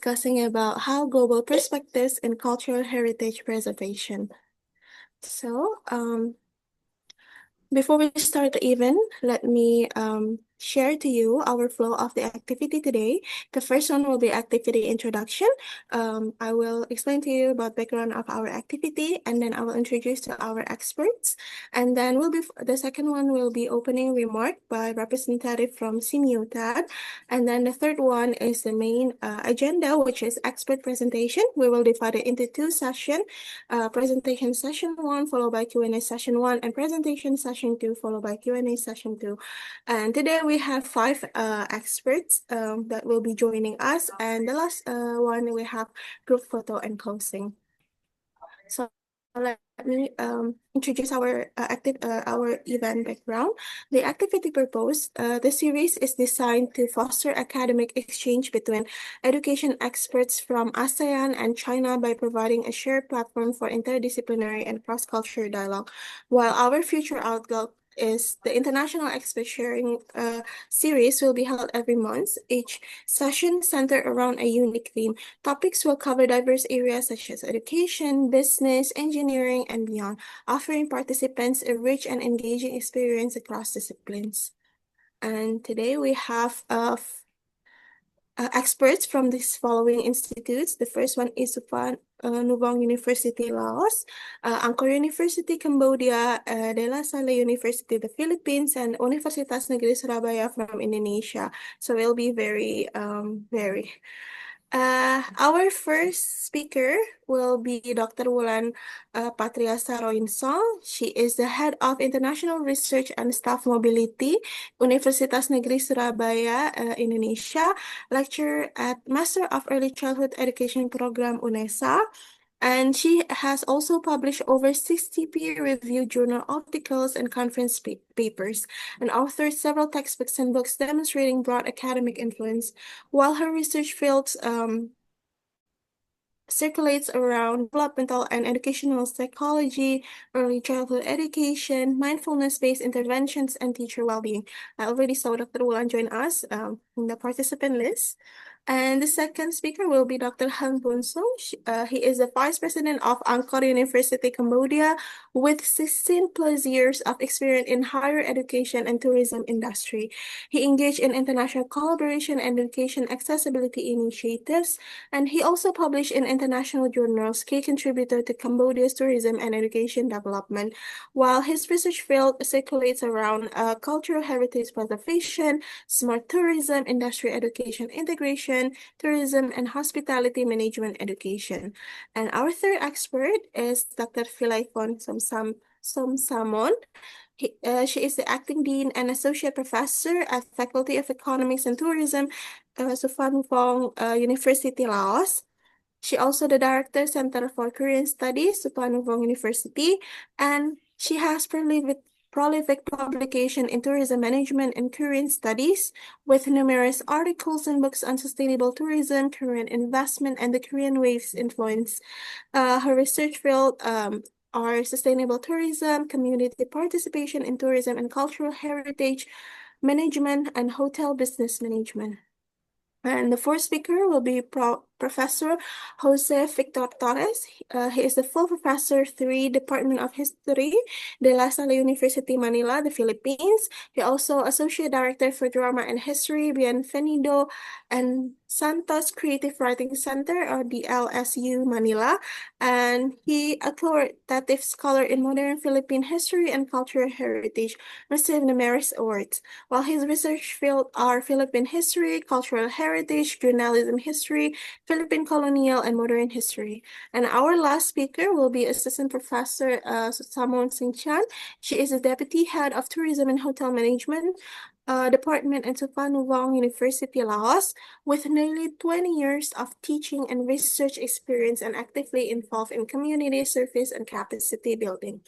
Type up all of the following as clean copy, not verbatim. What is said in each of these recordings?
discussing about how global perspectives in cultural heritage preservation. So, before we start the event, let me share to you our flow of the activity today. The first one will be activity introduction. I will explain to you about background of our activity, and then I will introduce to our experts. And then the second one will be opening remark by representative from Simultad. And then the third one is the main agenda, which is expert presentation. We will divide it into two sessions, presentation session 1 followed by Q&A session 1 and presentation session 2 followed by Q&A session 2. And today we have five experts that will be joining us, and the last one we have group photo and closing. So let me introduce our event background. The activity purpose. The series is designed to foster academic exchange between education experts from ASEAN and China by providing a shared platform for interdisciplinary and cross-cultural dialogue. While our future outlook is the international expert sharing series will be held every month. Each session centered around a unique theme. Topics will cover diverse areas such as education, business, engineering, and beyond, offering participants a rich and engaging experience across disciplines. And today we have experts from these following institutes. The first one is Nuvong University, Laos, Angkor University, Cambodia, De La Salle University, the Philippines, and Universitas Negeri Surabaya from Indonesia. So it'll be very. Our first speaker will be Dr. Wulan Patria Saroinsong. She is the head of International Research and Staff Mobility, Universitas Negeri Surabaya, Indonesia, lecturer at Master of Early Childhood Education Program UNESA. And she has also published over 60 peer-reviewed journal articles and conference papers, and authored several textbooks and books demonstrating broad academic influence. While her research fields circulates around developmental and educational psychology, early childhood education, mindfulness-based interventions, and teacher well-being. I already saw Dr. Wulan join us in the participant list. And the second speaker will be Dr. Han Bun Song. He is the Vice President of Angkor University, Cambodia, with 16 plus years of experience in higher education and tourism industry. He engaged in international collaboration and education accessibility initiatives, and he also published in international journals, key contributor to Cambodia's tourism and education development. While his research field circulates around cultural heritage preservation, smart tourism, industry education integration, tourism, and hospitality management education. And our third expert is Dr. Philaifon Somsamon. She is the acting dean and associate professor at Faculty of Economics and Tourism, Suphanuvong University, Laos. She also the director Center for Korean Studies, Suphanuvong University, and she has prolific publication in tourism management and Korean studies, with numerous articles and books on sustainable tourism, Korean investment, and the Korean waves influence. Her research field are sustainable tourism, community participation in tourism and cultural heritage management, and hotel business management. And the fourth speaker will be Professor Jose Victor Torres. He is the full professor, 3, Department of History, De La Salle University, Manila, the Philippines. He also associate director for drama and history, Bienvenido and Santos Creative Writing Center, or DLSU, Manila. And he authoritative scholar in modern Philippine history and cultural heritage, received numerous awards. While his research field are Philippine history, cultural heritage, journalism history, Philippine colonial and modern history. And our last speaker will be Assistant Professor Samon Singchan. She is the Deputy Head of Tourism and Hotel Management Department at Suphanuvong University, Laos, with nearly 20 years of teaching and research experience and actively involved in community service and capacity building.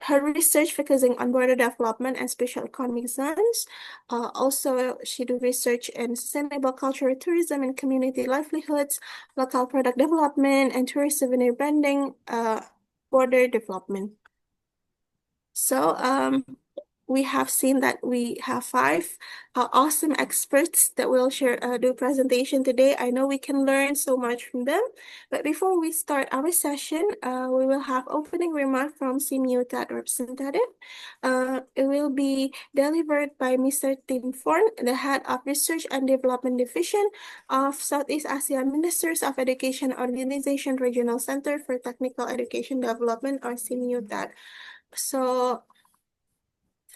Her research focusing on border development and special economic zones. Also, she do research in sustainable cultural tourism and community livelihoods, local product development, and tourist souvenir branding, border development. So, we have seen that we have five awesome experts that will share the presentation today. I know we can learn so much from them. But before we start our session, we will have opening remark from CMU-TED representative. It will be delivered by Mr. Tim Forn, the head of Research and Development Division of Southeast ASEAN Ministers of Education Organization Regional Center for Technical Education Development, or CMU-TED. So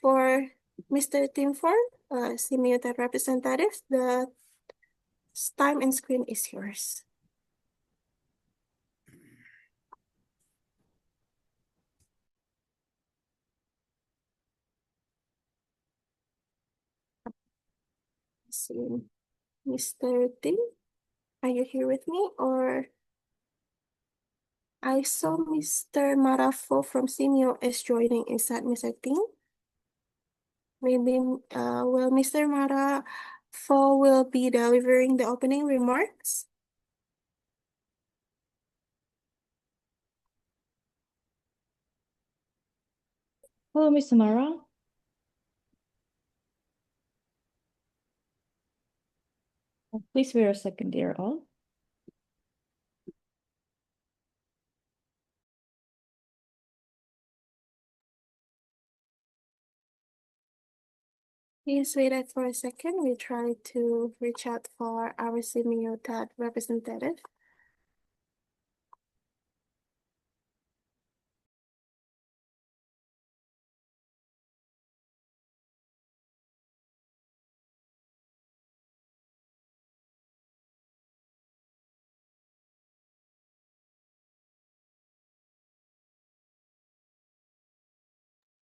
for Mr. Tim Forn, CMU-TED representative, the time and screen is yours. See, Mr. Tim, are you here with me? Or I saw Mr. Marafo from CMU is joining. Is that Mr. Tim? Maybe will Mr. Marafo will be delivering the opening remarks? Hello, Mr. Mara. Please wait a second, dear all. Please wait for a second. We try to reach out for our CMU-TED representative.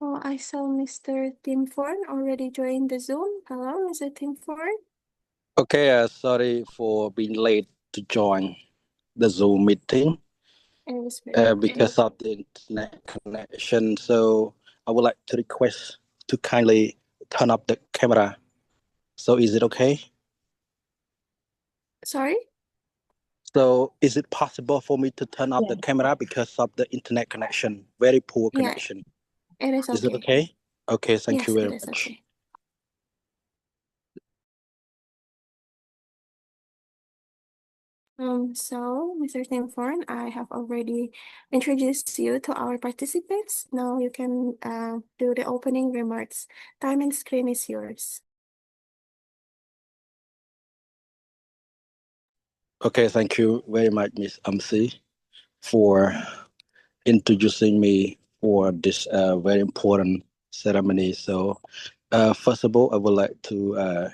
Oh, I saw Mr. Tim Ford already joined the Zoom. Hello, Mr. Tim Ford. Okay, sorry for being late to join the Zoom meeting because of the internet connection. So I would like to request to kindly turn up the camera. So is it okay? Sorry? So is it possible for me to turn up the camera because of the internet connection? Very poor connection. It is okay. Is it okay? Okay, thank you very much. Okay. So, Mr. Tim Ford, I have already introduced you to our participants. Now you can do the opening remarks. Time and screen is yours. Okay, thank you very much, Miss MC, for introducing me for this very important ceremony. So, first of all, I would like to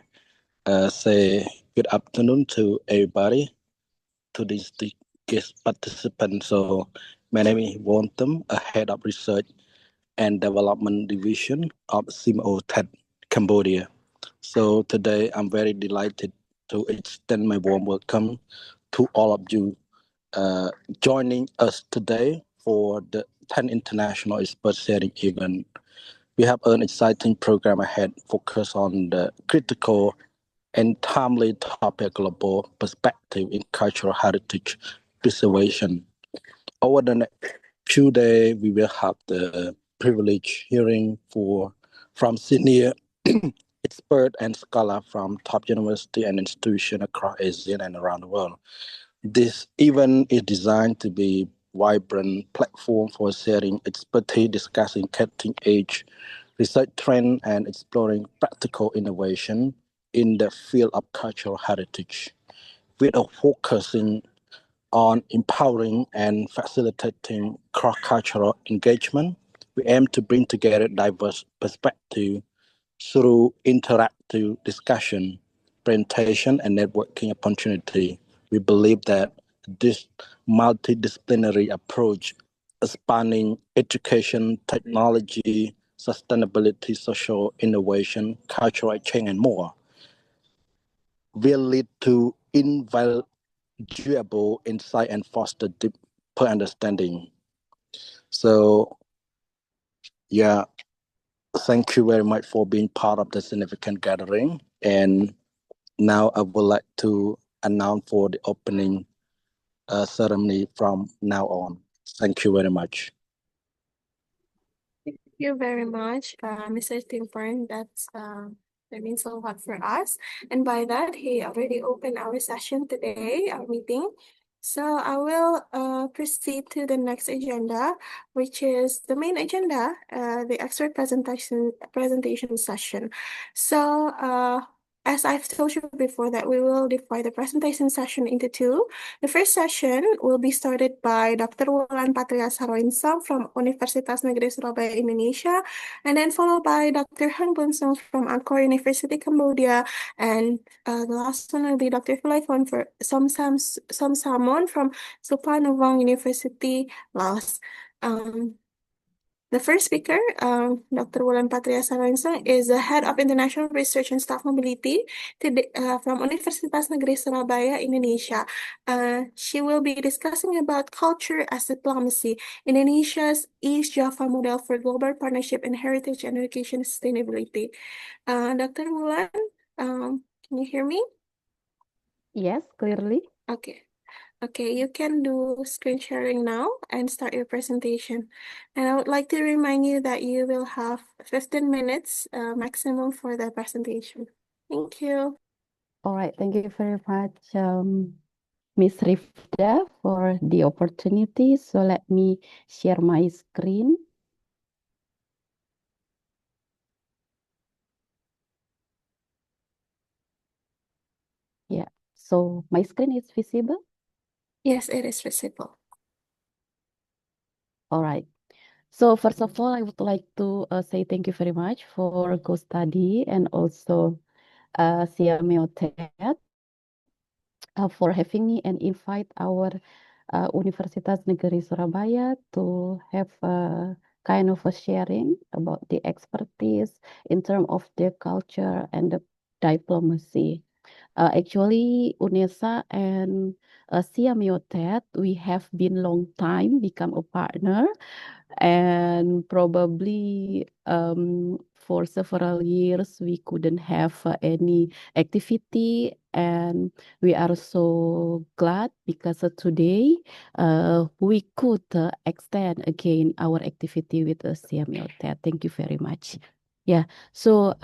say good afternoon to everybody, to this guest participant. So, my name is Wontam, a head of research and development division of CMO-TED Cambodia. So today I'm very delighted to extend my warm welcome to all of you joining us today for the 10 International Expert Sharing event. We have an exciting program ahead focused on the critical and timely topic global perspective in cultural heritage preservation. Over the next few days, we will have the privilege hearing from senior expert and scholar from top university and institution across Asia and around the world. This event is designed to be vibrant platform for sharing expertise, discussing cutting-edge research trend, and exploring practical innovation in the field of cultural heritage, with a focusing on empowering and facilitating cross-cultural engagement. We aim to bring together diverse perspectives through interactive discussion, presentation, and networking opportunity. We believe that this multidisciplinary approach, spanning education, technology, sustainability, social innovation, cultural exchange, and more, will lead to invaluable insight and foster deeper understanding. So, yeah, thank you very much for being part of the significant gathering. And now I would like to announce for the opening ceremony from now on. Thank you very much. you very much, Mr. Timfern. That means a lot for us. And by that, he already opened our session today, our meeting. So I will proceed to the next agenda, which is the main agenda, the expert presentation session. So as I've told you before that we will divide the presentation session into two. The first session will be started by Dr. Wulan Patria Saroinsam from Universitas Negeri Surabaya, Indonesia, and then followed by Dr. Hang Bun-sung from Angkor University, Cambodia, and the last one will be Dr. Phulaifon for Somsamon from Supanuwang University, Laos. The first speaker, Dr. Wulan Patria Saroinsam, is the head of International Research and Staff Mobility from Universitas Negeri Surabaya, Indonesia. She will be discussing about culture as diplomacy, Indonesia's East Java model for global partnership in heritage and education sustainability. Dr. Wulan, can you hear me? Yes, clearly. Okay. Okay, you can do screen sharing now and start your presentation. And I would like to remind you that you will have 15 minutes maximum for the presentation. Thank you. All right, thank you very much, Miss Rifda, for the opportunity. So let me share my screen. Yeah, so my screen is visible. Yes, it is visible. All right. So first of all, I would like to say thank you very much for Go Study and also CMO TED for having me and invite our Universitas Negeri Surabaya to have a kind of a sharing about the expertise in terms of the culture and the diplomacy. Actually, UNESA and CMIOTED, we have been long time become a partner and probably for several years we couldn't have any activity, and we are so glad because today we could extend again our activity with the CMIOTED. Thank you very much. Yeah, so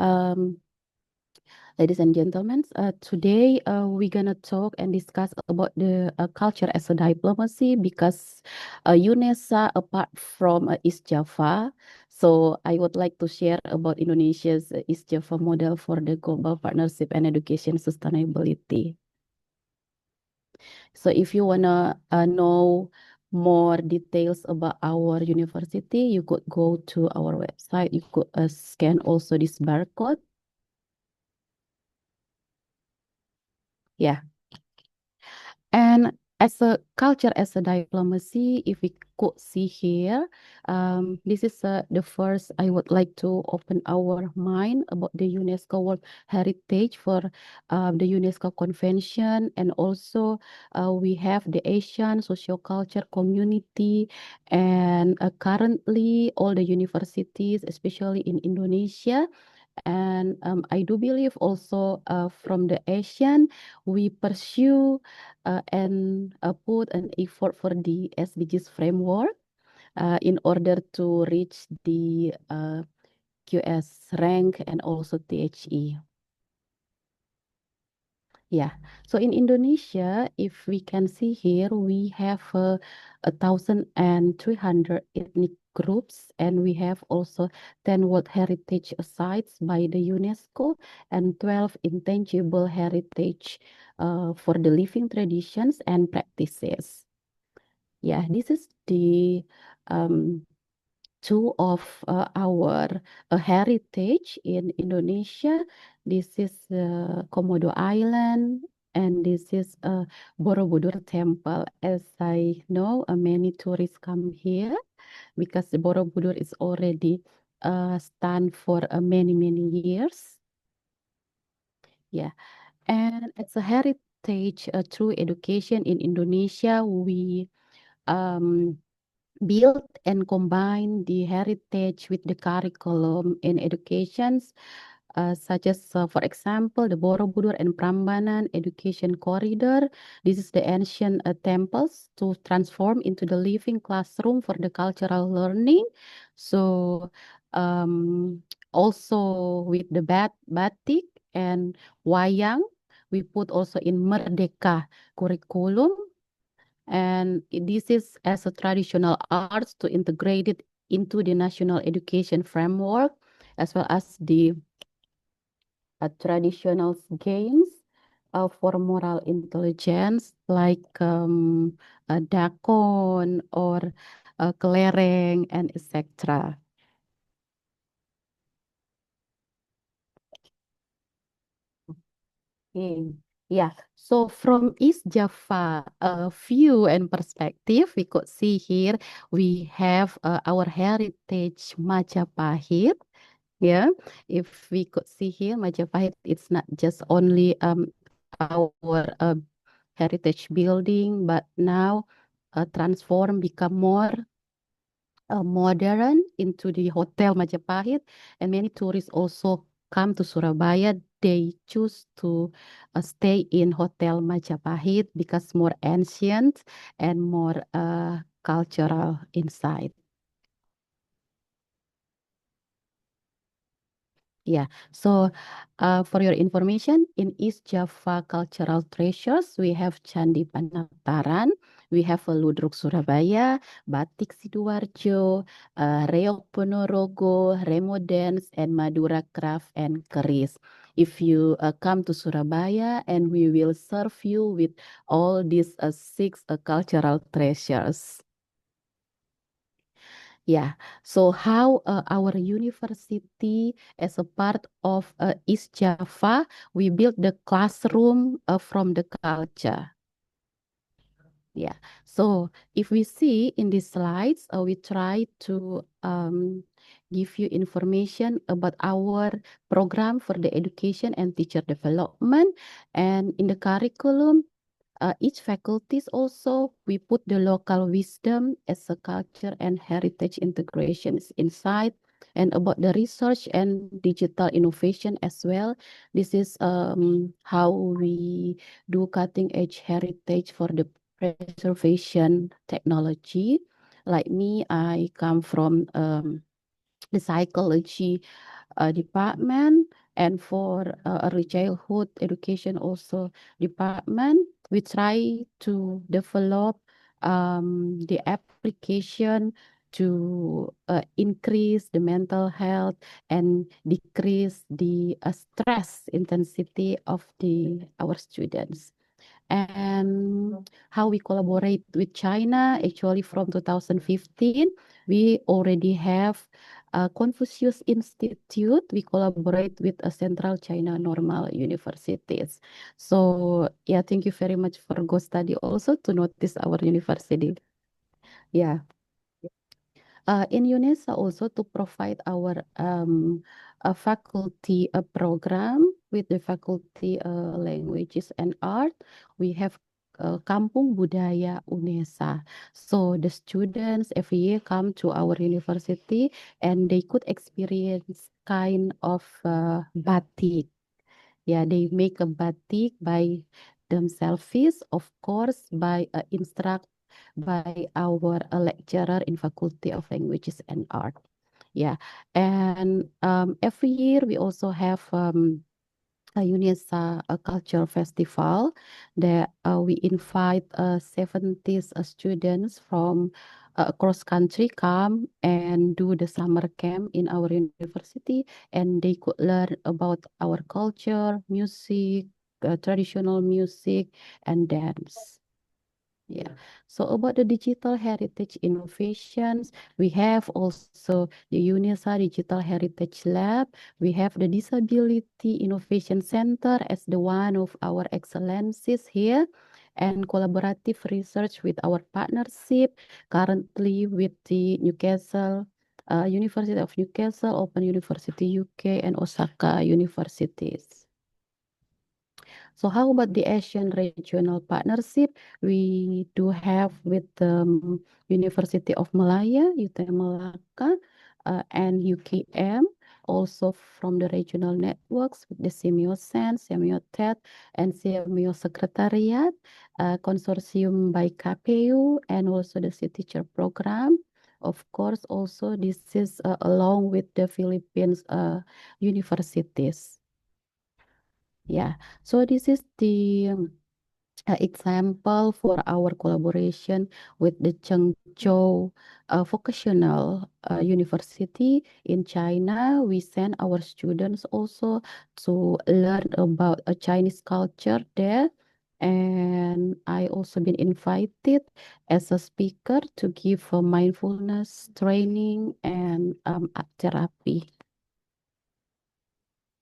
ladies and gentlemen, today we're gonna talk and discuss about the culture as a diplomacy because UNESA apart from East Java. So I would like to share about Indonesia's East Java model for the global partnership and education sustainability. So if you wanna know more details about our university, you could go to our website. You could scan also this barcode. Yeah. And as a culture, as a diplomacy, if we could see here, this is the first I would like to open our mind about the UNESCO World Heritage for the UNESCO Convention, and also we have the Asian Socioculture Community, and currently all the universities, especially in Indonesia, and I do believe also from the Asian, we pursue and put an effort for the SDGs framework in order to reach the QS rank and also THE. Yeah, so in Indonesia, if we can see here, we have 1,300 ethnic groups, and we have also 10 World Heritage Sites by the UNESCO and 12 intangible heritage for the living traditions and practices. Yeah, this is the two of our heritage in Indonesia. This is Komodo Island, and this is Borobudur Temple. As I know, many tourists come here because the Borobudur is already stand for many years. Yeah, and as a heritage through education in Indonesia, we um, build and combine the heritage with the curriculum in educations, such as, for example, the Borobudur and Prambanan Education Corridor. This is the ancient temples to transform into the living classroom for the cultural learning. So Also with the batik and wayang, we put also in Merdeka curriculum. And this is as a traditional arts to integrate it into the national education framework, as well as the traditional games for moral intelligence like dakon or kelereng and etc. Okay. Yeah, so from East Java view and perspective, we could see here we have our heritage Majapahit. Yeah, if we could see here, Majapahit, it's not just only our heritage building, but now transform, become more modern into the Hotel Majapahit, and many tourists also come to Surabaya. They choose to stay in Hotel Majapahit because more ancient and more cultural inside. Yeah, so for your information, in East Java Cultural Treasures, we have Candi Panataran, we have Ludruk Surabaya, Batik Sidoarjo, Reok Ponorogo, Remo Dance, and Madura Craft and Keris. If you come to Surabaya, and we will serve you with all these six cultural treasures. Yeah, so how our university, as a part of East Java, we built the classroom from the culture. Yeah, so if we see in these slides, we try to give you information about our program for the education and teacher development. And in the curriculum, each faculties also, we put the local wisdom as a culture and heritage integrations inside, and about the research and digital innovation as well. This is how we do cutting edge heritage for the preservation technology. Like me, I come from the psychology department, and for early childhood education also department, we try to develop the application to increase the mental health and decrease the stress intensity of our students. And how we collaborate with China, actually from 2015, we already have Confucius Institute. We collaborate with a Central China Normal Universities. So yeah, thank you very much for Go Study also to notice our university. Yeah. In UNESA also to provide our faculty program with the faculty languages and art. We have Kampung Budaya UNESA. So the students every year come to our university and they could experience kind of batik. Yeah, they make a batik by themselves, of course, by instruct by our lecturer in Faculty of Languages and Art. Yeah, and every year we also have a UNESA a culture festival that we invite 70 students from across country come and do the summer camp in our university, and they could learn about our culture, music, traditional music, and dance. Yeah. So about the digital heritage innovations, we have also the UNESA Digital Heritage Lab. We have the Disability Innovation Center as the one of our excellencies here, and collaborative research with our partnership currently with the Newcastle, University of Newcastle, Open University UK, and Osaka universities. So how about the Asian regional partnership? We do have with the University of Malaya, UT Malacca, and UKM, also from the regional networks with the Semiosense, Semiotet, and Semio Secretariat, consortium by KPU, and also the Teacher Program. Of course, also this is along with the Philippines universities. Yeah, so this is the example for our collaboration with the Zhengzhou Vocational University in China. We send our students also to learn about a Chinese culture there. And I also been invited as a speaker to give a mindfulness training and art therapy.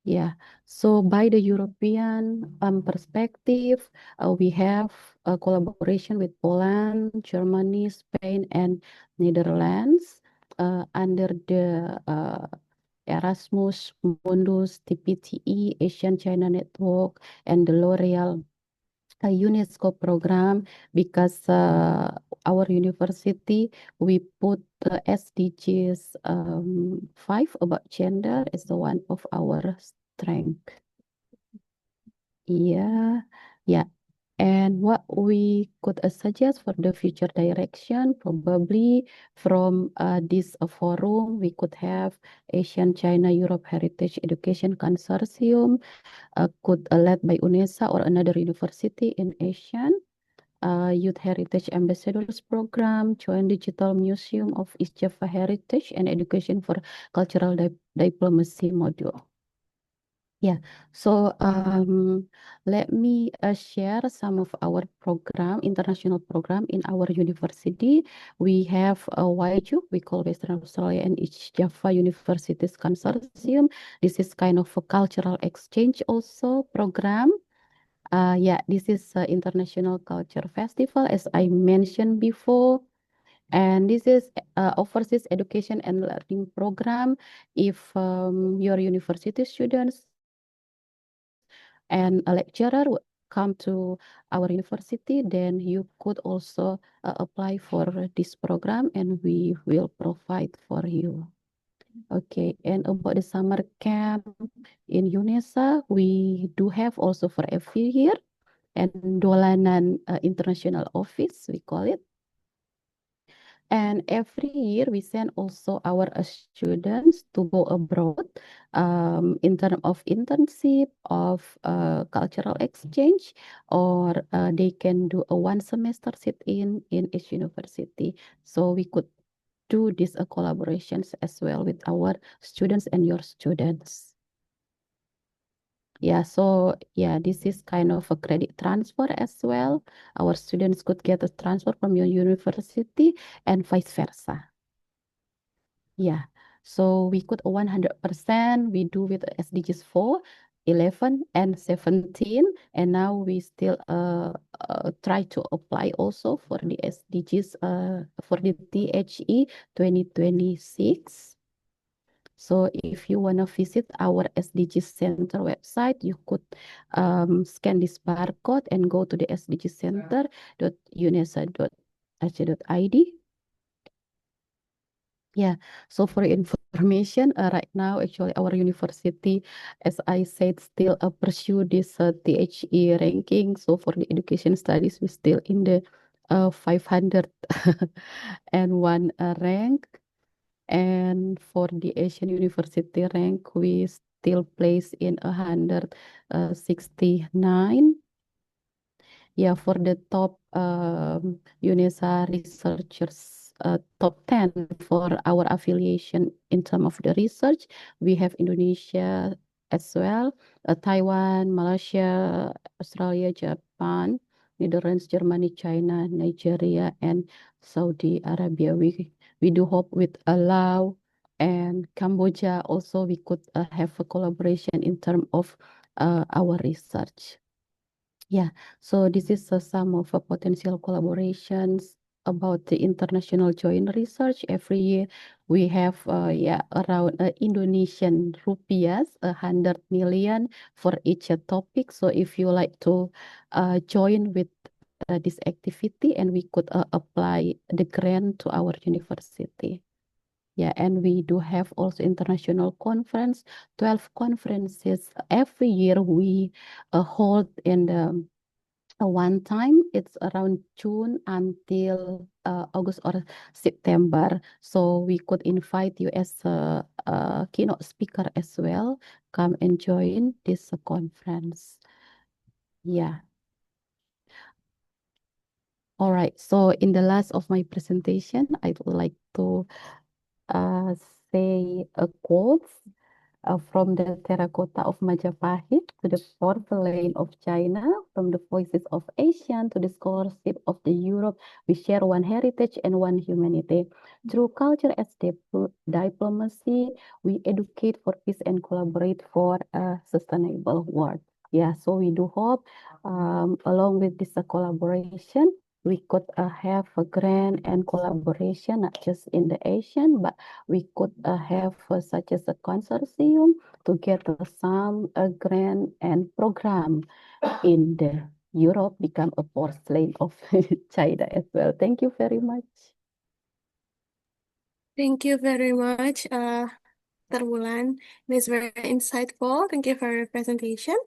Yeah, so by the European perspective, we have a collaboration with Poland, Germany, Spain, and Netherlands under the Erasmus Mundus, TPTE, Asian China Network, and the L'Oreal UNESCO program, because our university, we put the SDGs 5 about gender as the one of our strength. Yeah, yeah. And what we could suggest for the future direction, probably from this forum, we could have Asian China Europe Heritage Education Consortium, could led by UNESA or another university in Asian. Youth Heritage Ambassadors Program, joint digital museum of East Java Heritage and Education for Cultural Diplomacy module. Yeah, so let me share some of our program, international program in our university. We have a WIJU, we call Western Australia and East Java Universities Consortium. This is kind of a cultural exchange also program. Yeah, this is International Culture Festival, as I mentioned before. And this is overseas education and learning program. If your university students and a lecturer would come to our university, then you could also apply for this program and we will provide for you. Okay, and about the summer camp in UNESA, we do have also for every year, and Dolanan International Office, we call it. And every year we send also our students to go abroad in terms of internship, of cultural exchange, or they can do a one semester sit-in in each university. So we could do these collaborations as well with our students and your students. Yeah, so yeah, this is kind of a credit transfer as well. Our students could get a transfer from your university and vice versa. Yeah, so we could 100%, we do with SDGs 4, 11, and 17, and now we still try to apply also for the SDGs for the THE 2026. So if you want to visit our SDG Center website, you could scan this barcode and go to the sdgcenter.unesa.ac.id. Yeah, so for your information, right now, actually, our university, as I said, still pursue this THE ranking. So for the education studies, we're still in the 501 rank. And for the Asian University rank, we still place in 169. Yeah, for the top UNESA researchers, top 10 for our affiliation in terms of the research, we have Indonesia as well, Taiwan, Malaysia, Australia, Japan, Netherlands, Germany, China, Nigeria, and Saudi Arabia. We do hope with Laos and Cambodia also we could have a collaboration in terms of our research. Yeah, so this is some of potential collaborations about the international joint research. Every year we have yeah around Indonesian rupiahs 100 million for each topic. So if you like to join with this activity, and we could apply the grant to our university. Yeah, and we do have also international conference, 12 conferences every year we hold in the one time. It's around June until August or September. So we could invite you as a keynote speaker as well. Come and join this conference. Yeah. All right. So in the last of my presentation, I would like to say a quote from the terracotta of Majapahit to the porcelain of China, from the voices of Asian to the scholarship of the Europe, we share one heritage and one humanity. Through culture as diplomacy, we educate for peace and collaborate for a sustainable world. Yeah, so we do hope, along with this collaboration, we could have a grant and collaboration, not just in the Asian, but we could have such as a consortium to get some grant and program in the Europe become a porcelain of China as well. Thank you very much. Thank you very much, Dr. Wulan. It is very insightful. Thank you for your presentation.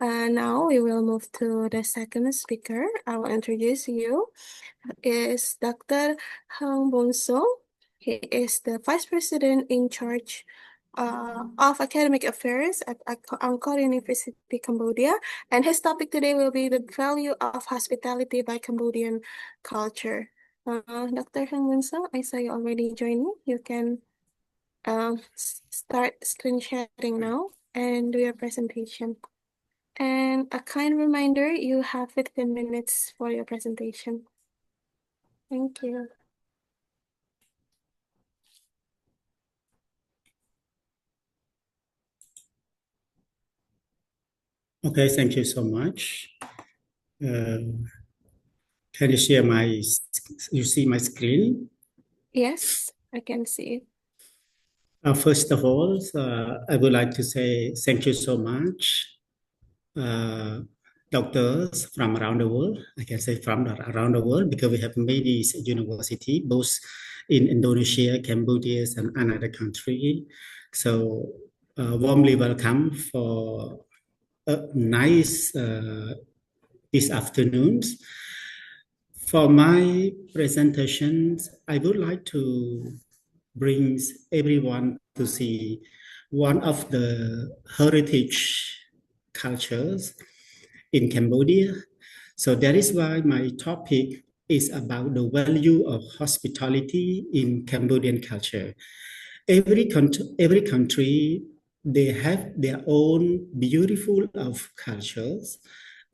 Now we will move to the second speaker. I will introduce you. Is Dr. Hang Bong-so. He is the Vice President in charge of Academic Affairs at Angkor University, Cambodia. And his topic today will be the value of hospitality by Cambodian culture. Dr. Hang Bong-so, I saw you already joining. You can start screen sharing now and do your presentation. And a kind reminder, you have 15 minutes for your presentation. Thank you. Okay, thank you so much. Can you share you see my screen? Yes, I can see it. First of all, I would like to say thank you so much, doctors from around the world. I can say from around the world because we have many universities, both in Indonesia, Cambodia, and another country. So warmly welcome for a nice this afternoon. For my presentations, I would like to bring everyone to see one of the heritage cultures in Cambodia. So that is why my topic is about the value of hospitality in Cambodian culture. Every country, they have their own beautiful of cultures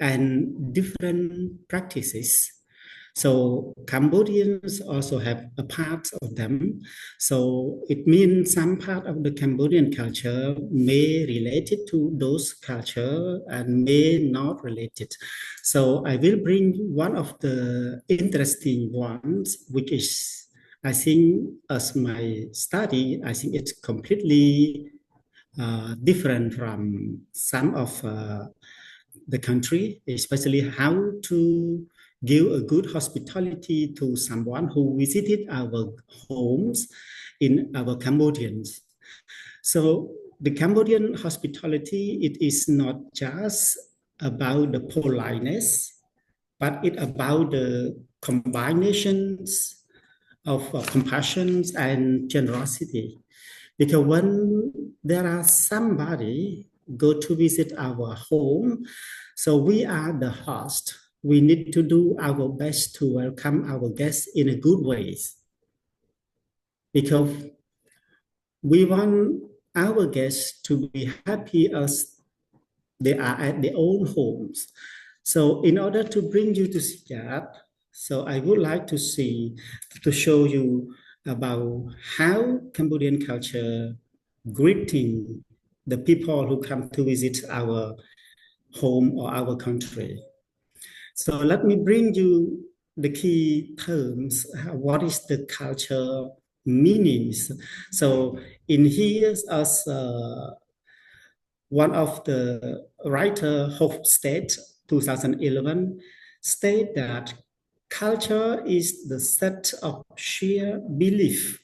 and different practices. So Cambodians also have a part of them. So it means some part of the Cambodian culture may related to those culture and may not related. So I will bring one of the interesting ones, which is, I think, as my study, I think it's completely different from some of the country, especially how to give a good hospitality to someone who visited our homes in our Cambodians. So the Cambodian hospitality, it is not just about the politeness, but it about the combinations of compassion and generosity. Because when there are somebody go to visit our home, so we are the host. We need to do our best to welcome our guests in a good ways. Because we want our guests to be happy as they are at their own homes. So in order to bring you to see that, so I would like to show you about how Cambodian culture greeting the people who come to visit our home or our country. So let me bring you the key terms. What is the culture meanings? So in here, as one of the writer Hofstede 2011 state that culture is the set of shared belief,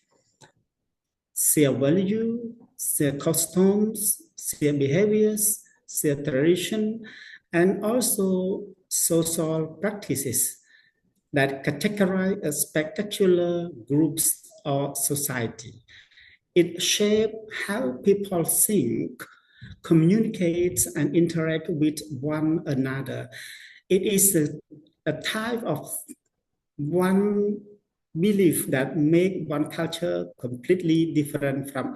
shared value, shared customs, shared behaviors, shared tradition, and also social practices that categorize as spectacular groups or society. It shapes how people think, communicate, and interact with one another. It is a type of one belief that make one culture completely different from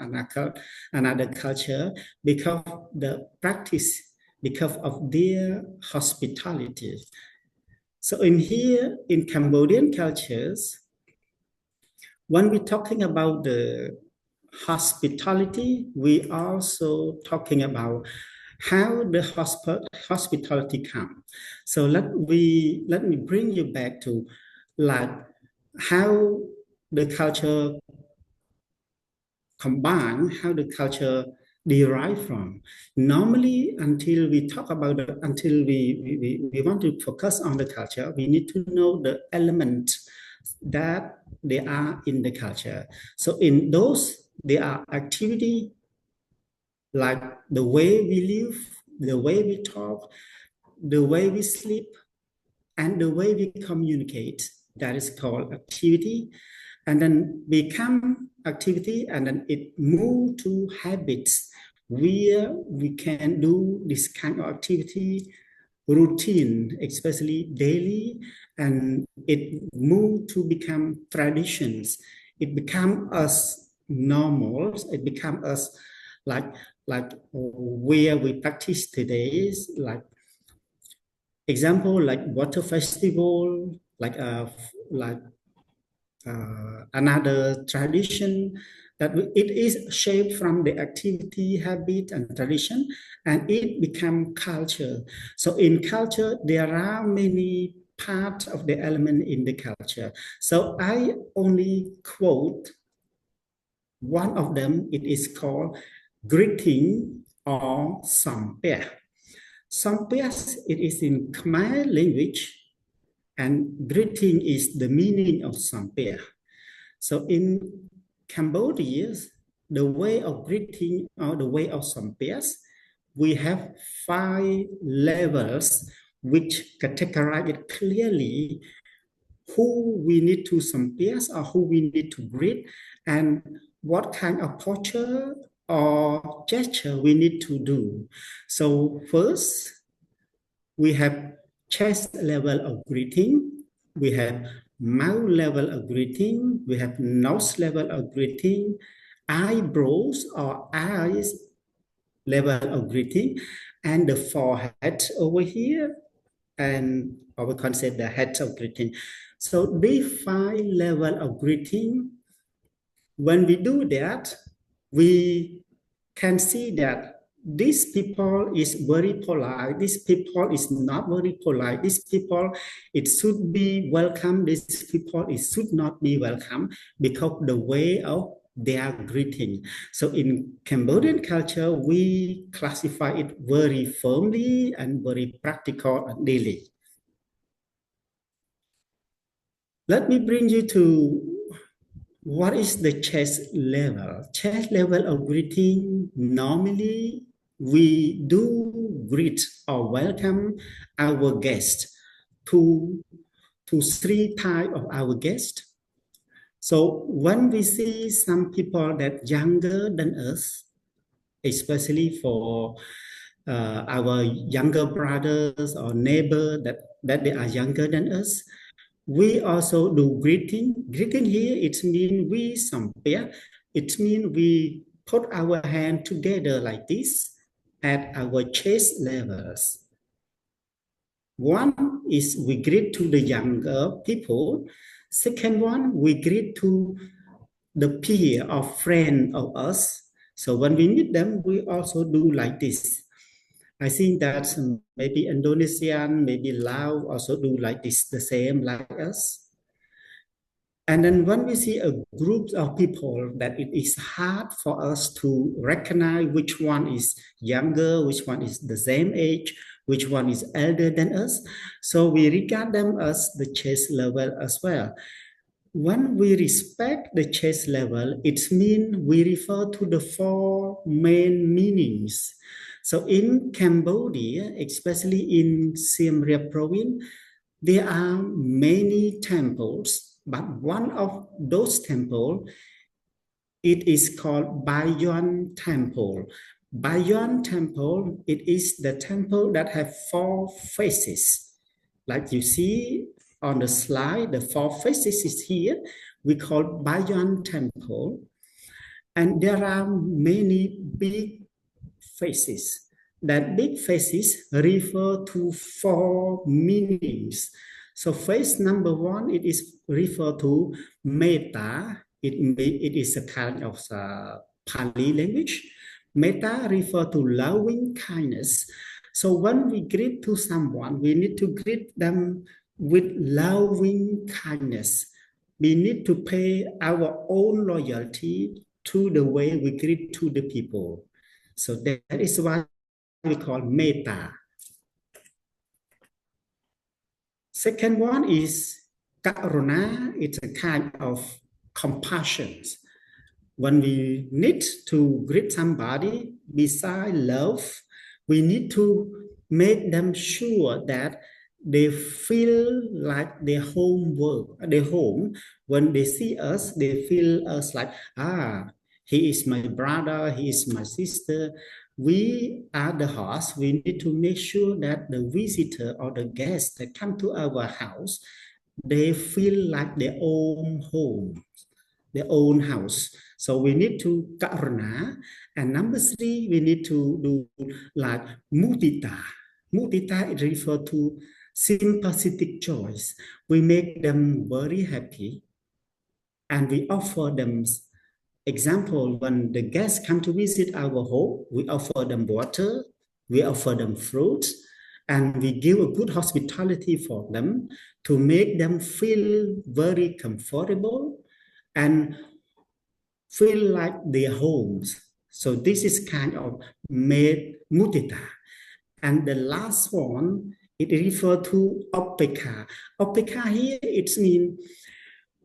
another culture because the practice, because of their hospitality. So in here, in Cambodian cultures, when we're talking about the hospitality, we also talking about how the hospitality come. So let me bring you back to like how the culture combine, how the culture derive from. Normally, until we talk about it, until we want to focus on the culture, we need to know the elements that they are in the culture. So in those, there are activity like the way we live, the way we talk, the way we sleep, and the way we communicate. That is called activity. And then become activity, and then it move to habits where we can do this kind of activity routine, especially daily, and it move to become traditions. It become us normal. It become us like where we practice today, like example like water festival, like another tradition that it is shaped from the activity, habit, and tradition, and it become culture. So in culture, there are many parts of the element in the culture. So I only quote one of them. It is called greeting or sampeh. Sampeh, it is in Khmer language, and greeting is the meaning of sampeh. So in Cambodia, the way of greeting or the way of sampeh, we have 5 levels which categorize it clearly who we need to sampeh or who we need to greet, and what kind of posture or gesture we need to do. So first, we have chest level of greeting, we have mouth level of greeting, we have nose level of greeting, eyebrows or eyes level of greeting, and the forehead over here, and or we consider the head of greeting. So these 5 levels of greeting, when we do that, we can see that these people is very polite, these people is not very polite, these people, it should be welcome, these people, it should not be welcome because the way of their greeting. So in Cambodian culture, we classify it very firmly and very practical and daily. Let me bring you to what is the chest level? Chest level of greeting, normally we do greet or welcome our guest to 3 types of our guests. So when we see some people that younger than us, especially for our younger brothers or neighbor that they are younger than us, we also do greeting. Greeting here, it means we sampeh. It means we put our hand together like this at our chest levels. One is we greet to the younger people. Second one, we greet to the peer or friend of us. So when we meet them, we also do like this. I think that maybe Indonesian, maybe Lao also do like this, the same like us. And then when we see a group of people that it is hard for us to recognize which one is younger, which one is the same age, which one is elder than us. So we regard them as the chest level as well. When we respect the chest level, it means we refer to the 4 main meanings. So in Cambodia, especially in Siem Reap province, there are many temples, but one of those temples, it is called Bayon Temple. Bayon Temple, it is the temple that have 4 faces. Like you see on the slide, the 4 faces is here. We call Bayon Temple. And there are many big faces. That big faces refer to 4 meanings. So face number 1, it is refer to metta. It is a kind of Pali language. Metta refer to loving kindness. So when we greet to someone, we need to greet them with loving kindness. We need to pay our own loyalty to the way we greet to the people. So that is why we call metta. Second one is karuna. It's a kind of compassion. When we need to greet somebody, besides love, we need to make them sure that they feel like their home. When they see us, they feel us like, he is my brother, he is my sister. We are the host. We need to make sure that the visitor or the guest that come to our house, they feel like their own home, their own house. So we need to karuna. And number 3, we need to do like mudita. Mudita refers to sympathetic choice. We make them very happy and we offer them. Example, when the guests come to visit our home, we offer them water, we offer them fruits, and we give a good hospitality for them to make them feel very comfortable and feel like their homes. So this is kind of made mudita. And the last one, it refers to opeka. Opeka here, it means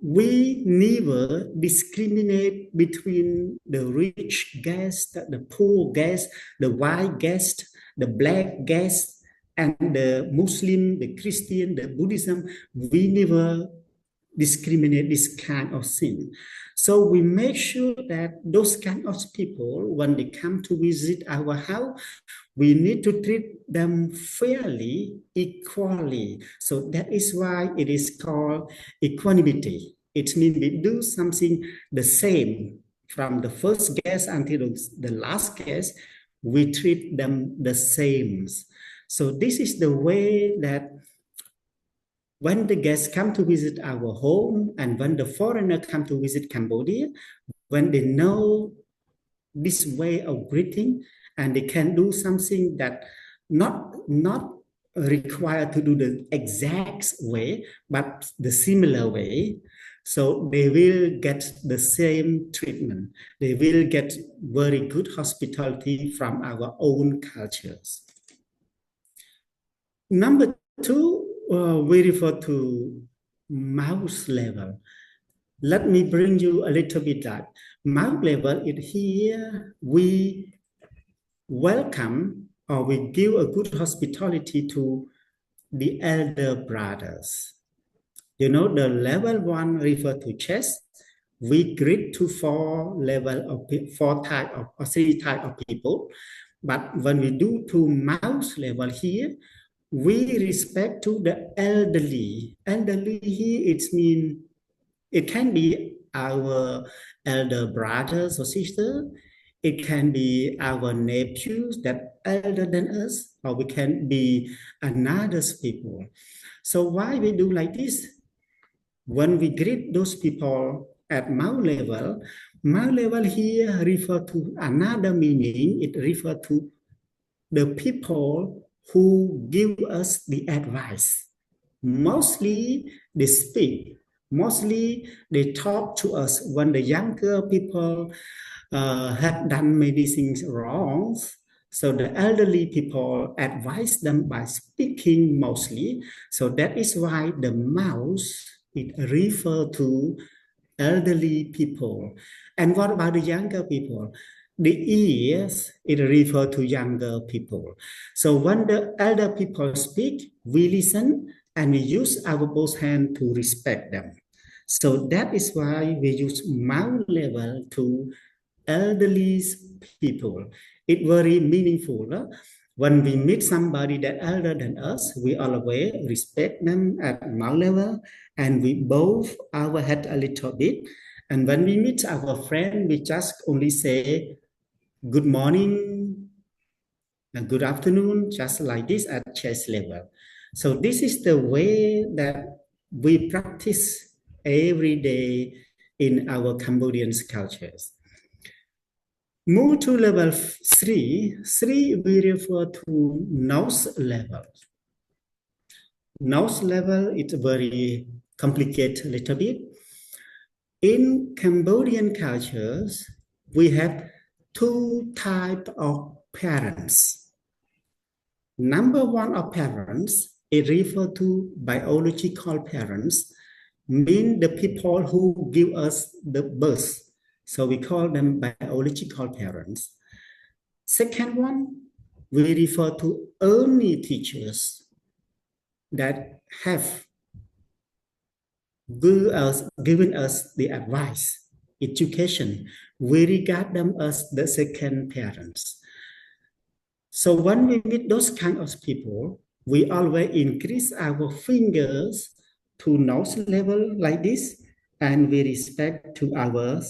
we never discriminate between the rich guest, the poor guest, the white guest, the black guest, and the Muslim, the Christian, the Buddhism. We never discriminate this kind of thing. So we make sure that those kind of people, when they come to visit our house, we need to treat them fairly, equally. So that is why it is called equanimity. It means we do something the same from the first guest until the last guest. We treat them the same. So this is the way that when the guests come to visit our home and when the foreigner come to visit Cambodia, when they know this way of greeting and they can do something that not required to do the exact way, but the similar way, so they will get the same treatment. They will get very good hospitality from our own cultures. Number 2, we refer to mouse level. Let me bring you a little bit that mouse level is here. We welcome or we give a good hospitality to the elder brothers. You know, the level 1 refer to chest. We greet to 4 type of or 3 type of people. But when we do to mouse level here, we respect to the elderly. Elderly here, it can be our elder brothers or sisters. It can be our nephews that elder than us, or we can be another people. So why we do like this? When we greet those people at mouth level here refer to another meaning. It refer to the people who give us the advice. Mostly they speak, mostly they talk to us when the younger people have done many things wrong. So the elderly people advise them by speaking mostly. So that is why the mouse, it refers to elderly people. And what about the younger people? the ears, it refers to younger people. So when the elder people speak, we listen and we use our both hands to respect them. So that is why we use mouth level to elderly people. It's very meaningful. When we meet somebody that elder than us, we always respect them at mouth level and we bow our head a little bit. And when we meet our friend, we just only say good morning and good afternoon, just like this at chest level. So this is the way that we practice every day in our Cambodian cultures. Move to level 3. 3 we refer to nose level. Nose level is very complicated a little bit. In Cambodian cultures, we have 2 types of parents. Number 1 of parents, it refers to biological parents, mean the people who give us the birth. So we call them biological parents. Second one, we refer to early teachers that have given us the advice, education. We regard them as the second parents. So when we meet those kind of people, we always increase our fingers to nose level like this, and we respect to our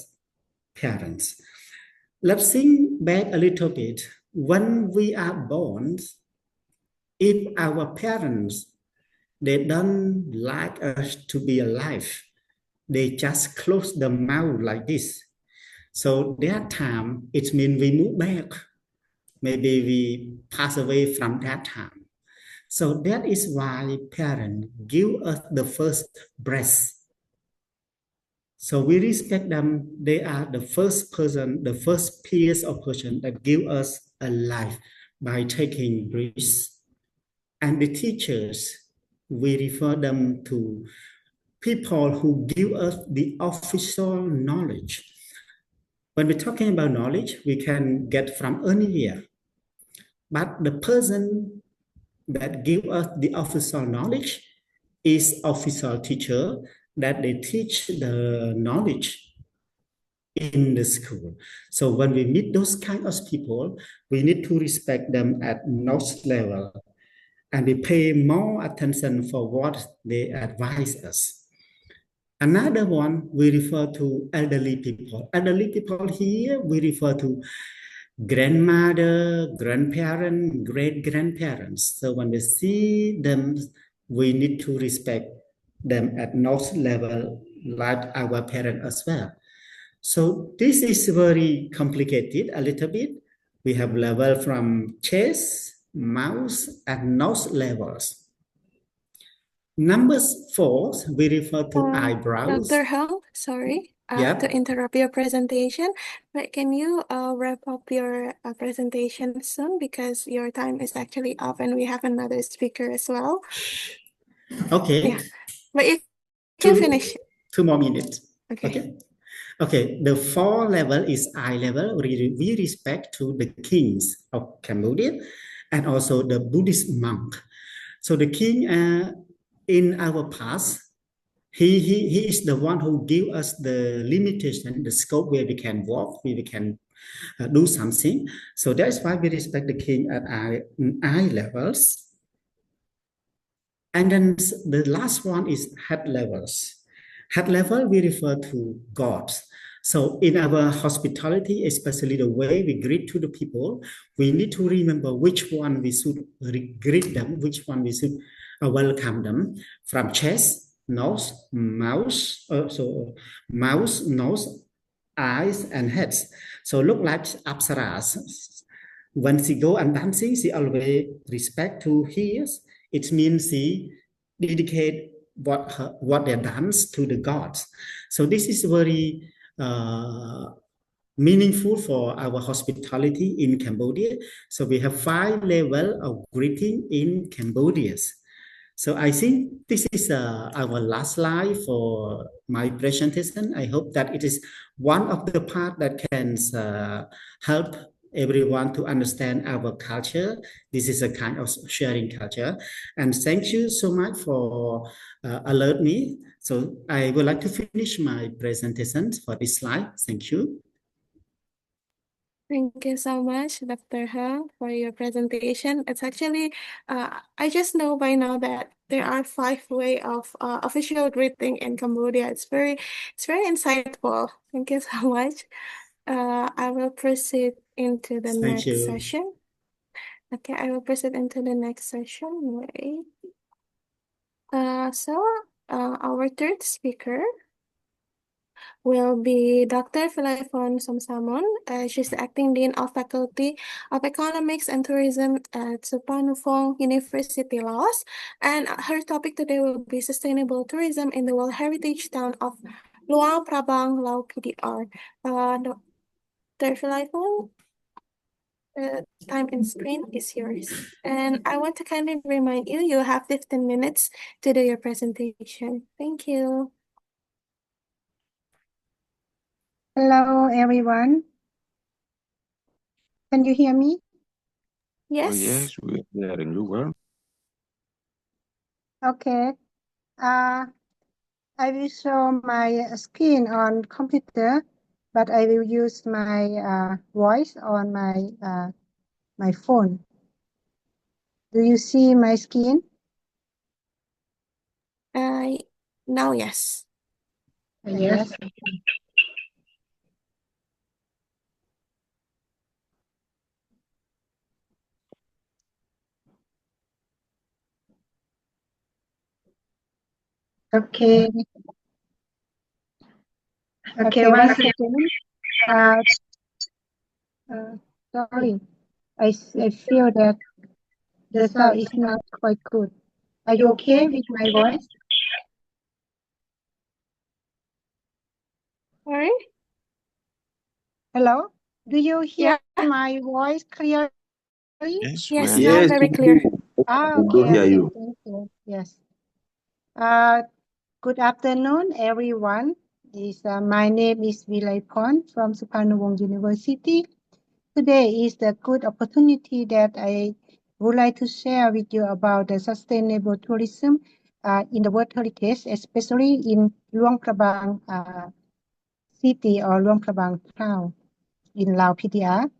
parents. Let's think back a little bit. When we are born, if our parents, they don't like us to be alive, they just close the mouth like this. So that time, it means we move back. Maybe we pass away from that time. So that is why parents give us the first breath. So we respect them. They are the first person, the first peers of person that give us a life by taking breaths. And the teachers, we refer them to people who give us the official knowledge. When we're talking about knowledge, we can get from anywhere. But the person that give us the official knowledge is official teacher that they teach the knowledge in the school. So when we meet those kind of people, we need to respect them at nose level. And we pay more attention for what they advise us. Another one, we refer to elderly people. Elderly people here, we refer to grandmother, grandparent, great-grandparents. So when we see them, we need to respect them at nose level, like our parents as well. So this is very complicated a little bit. We have level from chest, mouth, and nose levels. Number 4, we refer to eyebrows. Dr. Hong, sorry Yep. to interrupt your presentation, but can you wrap up your presentation soon, because your time is actually up and we have another speaker as well. Okay. Yeah, but you can 2 finish. 2 more minutes. Okay. Okay. The 4 level is eye level. We respect to the kings of Cambodia and also the Buddhist monk. So the king in our past, he is the one who give us the limitation, the scope where we can walk, where we can do something. So that's why we respect the king at eye levels. And then the last one is head levels. Head level, we refer to gods. So in our hospitality, especially the way we greet to the people, we need to remember which one we should greet them, which one we should welcome them, from chest, nose, mouth, mouth, nose, eyes, and heads. So look like Apsaras. When she go and dancing, she always respect to ears. It means she dedicate what they dance to the gods. So this is very meaningful for our hospitality in Cambodia. So we have 5 levels of greeting in Cambodia. So I think this is our last slide for my presentation. I hope that it is one of the part that can help everyone to understand our culture. This is a kind of sharing culture. And thank you so much for alert me. So I would like to finish my presentation for this slide. Thank you. Thank you so much, Dr. He, for your presentation. It's actually, I just know by now that there are 5 way of official greeting in Cambodia. It's very insightful. Thank you so much. I will proceed into the Thank next you. session. Okay, I will proceed into the next session. Wait. So our third speaker will be Dr. Philaifon Somsamon. She's the acting dean of Faculty of Economics and Tourism at Suparnupong University, Laos. And her topic today will be sustainable tourism in the World Heritage Town of Luang Prabang, Lao PDR. Dr. Philaifon, time and screen is yours. And I want to kindly remind you, you have 15 minutes to do your presentation. Thank you. Hello, everyone. Can you hear me? Yes. Oh, yes, we are hearing you well. Okay. I will show my screen on computer, but I will use my voice on my phone. Do you see my screen? Now, yes. Yes. Okay. Okay, one second. Sorry. I feel that the sound is not quite good. Are you okay with my voice? Sorry? Hello? Do you hear my voice clearly? Yes, Yes, we now are very clear. Okay, thank you. Yes. Good afternoon, everyone. My name is Philaifon from Suparnupong University. Today is the good opportunity that I would like to share with you about the sustainable tourism in the World Heritage, especially in Luang Prabang city or Luang Prabang town in Lao PDR.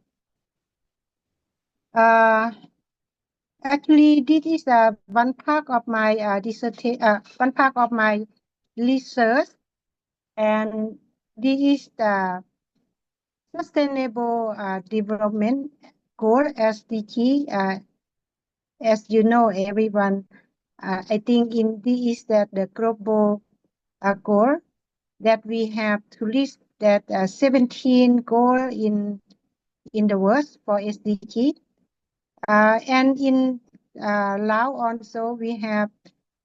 Actually, this is one part of my one part of my research, and this is the Sustainable Development Goal (SDG). As you know, everyone, I think this is the global goal that we have to list that 17 goal in the world for SDG. And in Laos also we have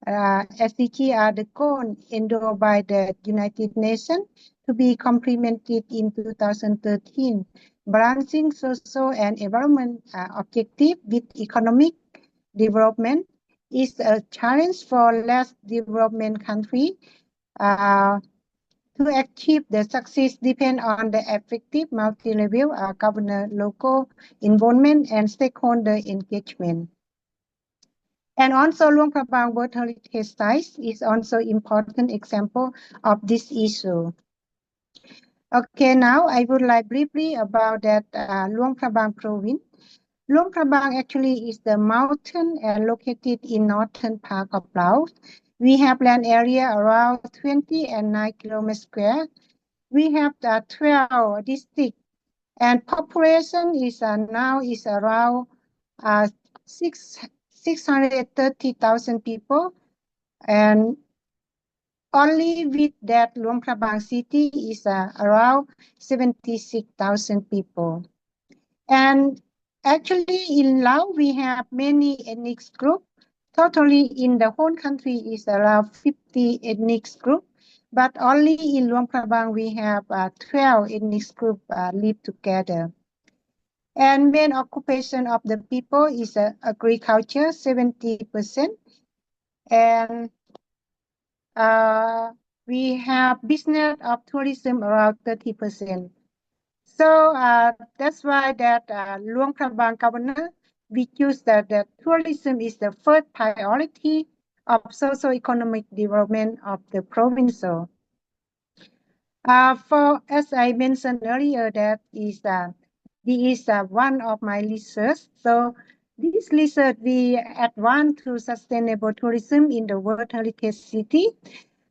SDG are the goal endorsed by the United Nations to be complemented in 2013, balancing social and environment objective with economic development is a challenge for less developed countries. To achieve the success depend on the effective multi-level governance, local involvement, and stakeholder engagement. And also Luang Prabang World Heritage Site is also important example of this issue. Okay, now I would like briefly about that Luang Prabang province. Luang Prabang actually is the mountain located in northern part of Laos. We have land area around 20 and 9 kilometers square. We have 12 districts, and population is now is around 630,000 people, and only with that Luang Prabang city is around 76,000 people. And actually in Laos we have many ethnic groups. Totally in the whole country is around 50 ethnic groups, but only in Luang Prabang we have 12 ethnic groups live together. And main occupation of the people is agriculture, 70%. And we have business of tourism around 30%. So that's why that Luang Prabang governor, we choose that tourism is the first priority of socio-economic development of the province. For as I mentioned earlier, that is one of my research. So this research we advance to sustainable tourism in the World Heritage City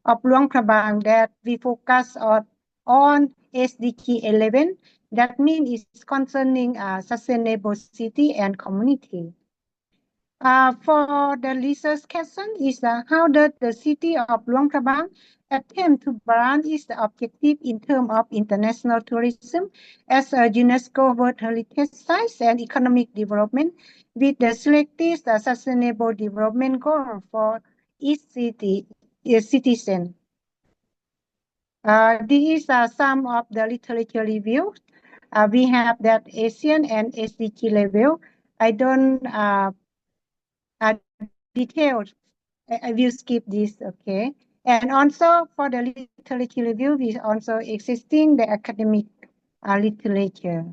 of Luang Prabang, that we focus on SDG 11. That means it's concerning sustainable city and community. For the research question is how does the city of Luang Prabang attempt to balance its objective in terms of international tourism as a UNESCO World Heritage Site and economic development with the selected sustainable development goal for each citizen. These are some of the literature reviews. We have that ASEAN and SDG level. I don't detailed. I will skip this, okay? And also for the literature review, we also existing the academic literature.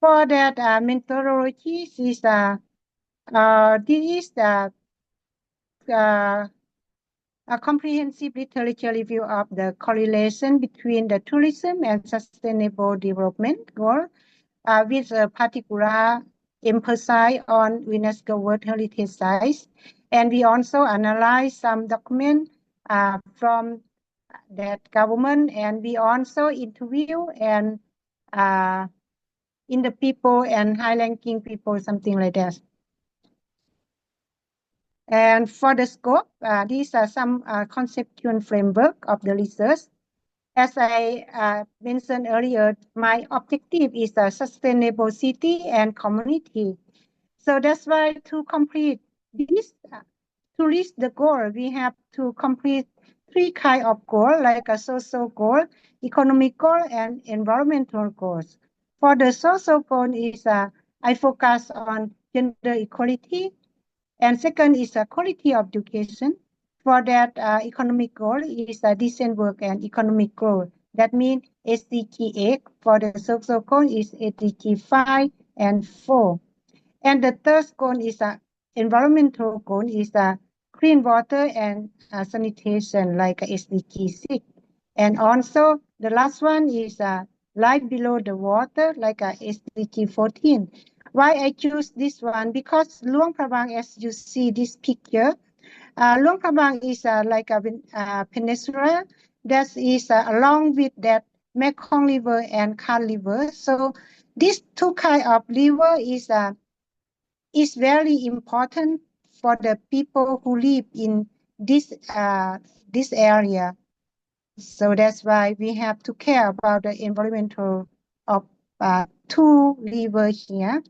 For that methodology is this is the a comprehensive literature review of the correlation between the tourism and sustainable development goal, with a particular emphasis on UNESCO World Heritage Sites. And we also analyze some documents from that government, and we also interview and in the people and high-ranking people, something like that. And for the scope, these are some conceptual framework of the research. As I mentioned earlier, my objective is a sustainable city and community. So that's why to complete this, to reach the goal, we have to complete three kinds of goals, like a social goal, economic goal, and environmental goals. For the social goal is I focus on gender equality, and second is quality of education. For that economic goal is decent work and economic growth. That means SDG 8. For the social goal is SDG 5 and 4. And the third goal is environmental goal is clean water and sanitation, like SDG 6. And also the last one is life below the water, like SDG 14. Why I choose this one? Because Luang Prabang, as you see this picture, Luang Prabang is like a peninsula that is along with that Mekong River and Khan River. So these two kinds of river is very important for the people who live in this area. So that's why we have to care about the environmental of two rivers here.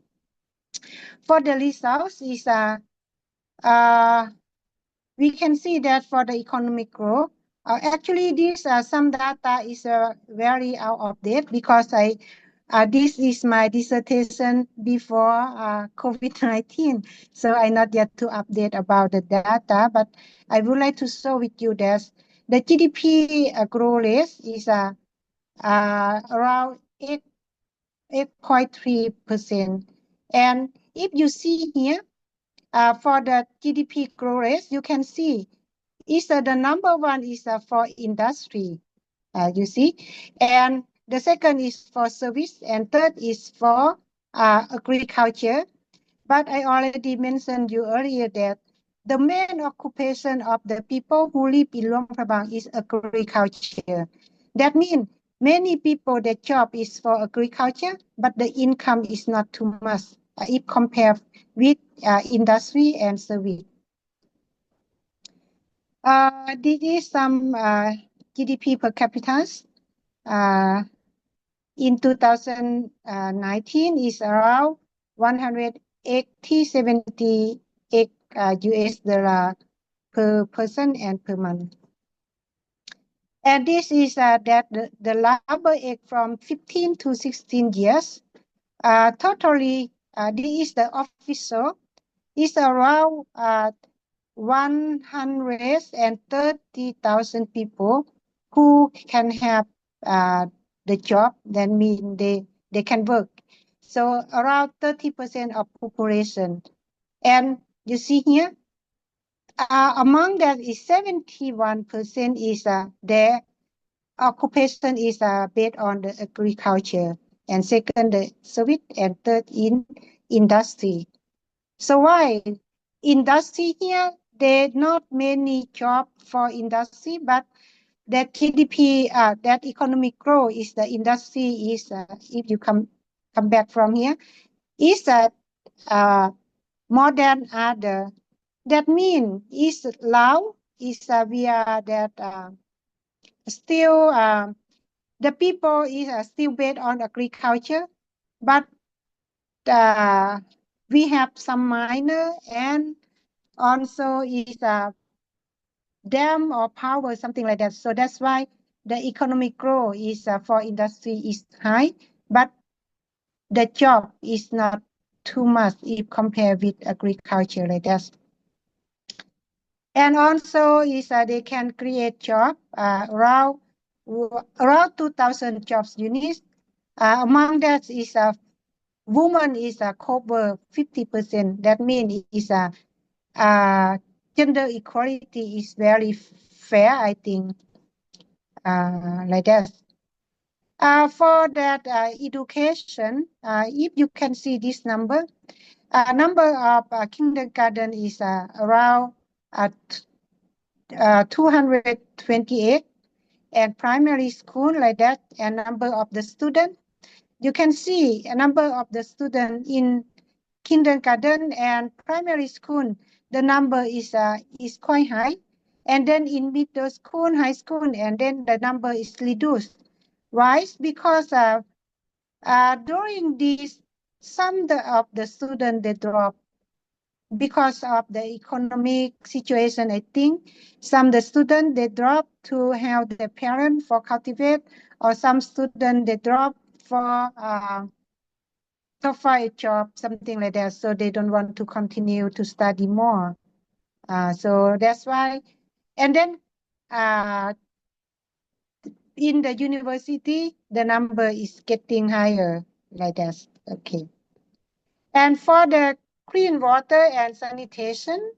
For the results is we can see that for the economic growth, actually this some data is very out of date, because this is my dissertation before COVID-19, so I not yet to update about the data, but I would like to show with you that the GDP growth rate is around 8.3%. And if you see here, for the GDP growth rate, you can see is the number one is for industry, you see, and the second is for service, and third is for agriculture. But I already mentioned you earlier that the main occupation of the people who live in Luang Prabang is agriculture. That means many people, their job is for agriculture, but the income is not too much if compared with industry and service. This is some GDP per capita. In 2019 is around 178 US dollar per person and per month. And this is that the labor age from 15 to 16 years. Totally, this is the official, is around 130,000 people who can have the job. That means they can work. So around 30% of population. And you see here, among that is 71% is their occupation is based on the agriculture, and second the service, and third in industry. So why industry here? There not many job for industry, but that GDP, that economic growth is the industry is if you come back from here is more than other. That mean is Laos is we are that still the people is still based on agriculture, but we have some minor and also is dam or power, something like that. So that's why the economic growth is for industry is high, but the job is not too much if compared with agriculture like that. And also is they can create job around 2,000 jobs units. Among that is woman is cover 50%. That means is gender equality is very fair, I think, like that. For that education, if you can see this number of kindergarten is around 228, and primary school like that, and number of the student. You can see a number of the student in kindergarten and primary school. The number is quite high, and then in middle school, high school, and then the number is reduced. Why? Because during this, some of the students they drop because of the economic situation. I think some the students they drop to help their parents for cultivate, or some students they drop for to find a job, something like that. So they don't want to continue to study more. So that's why. And then in the university, the number is getting higher like that. Okay. And for the clean water and sanitation,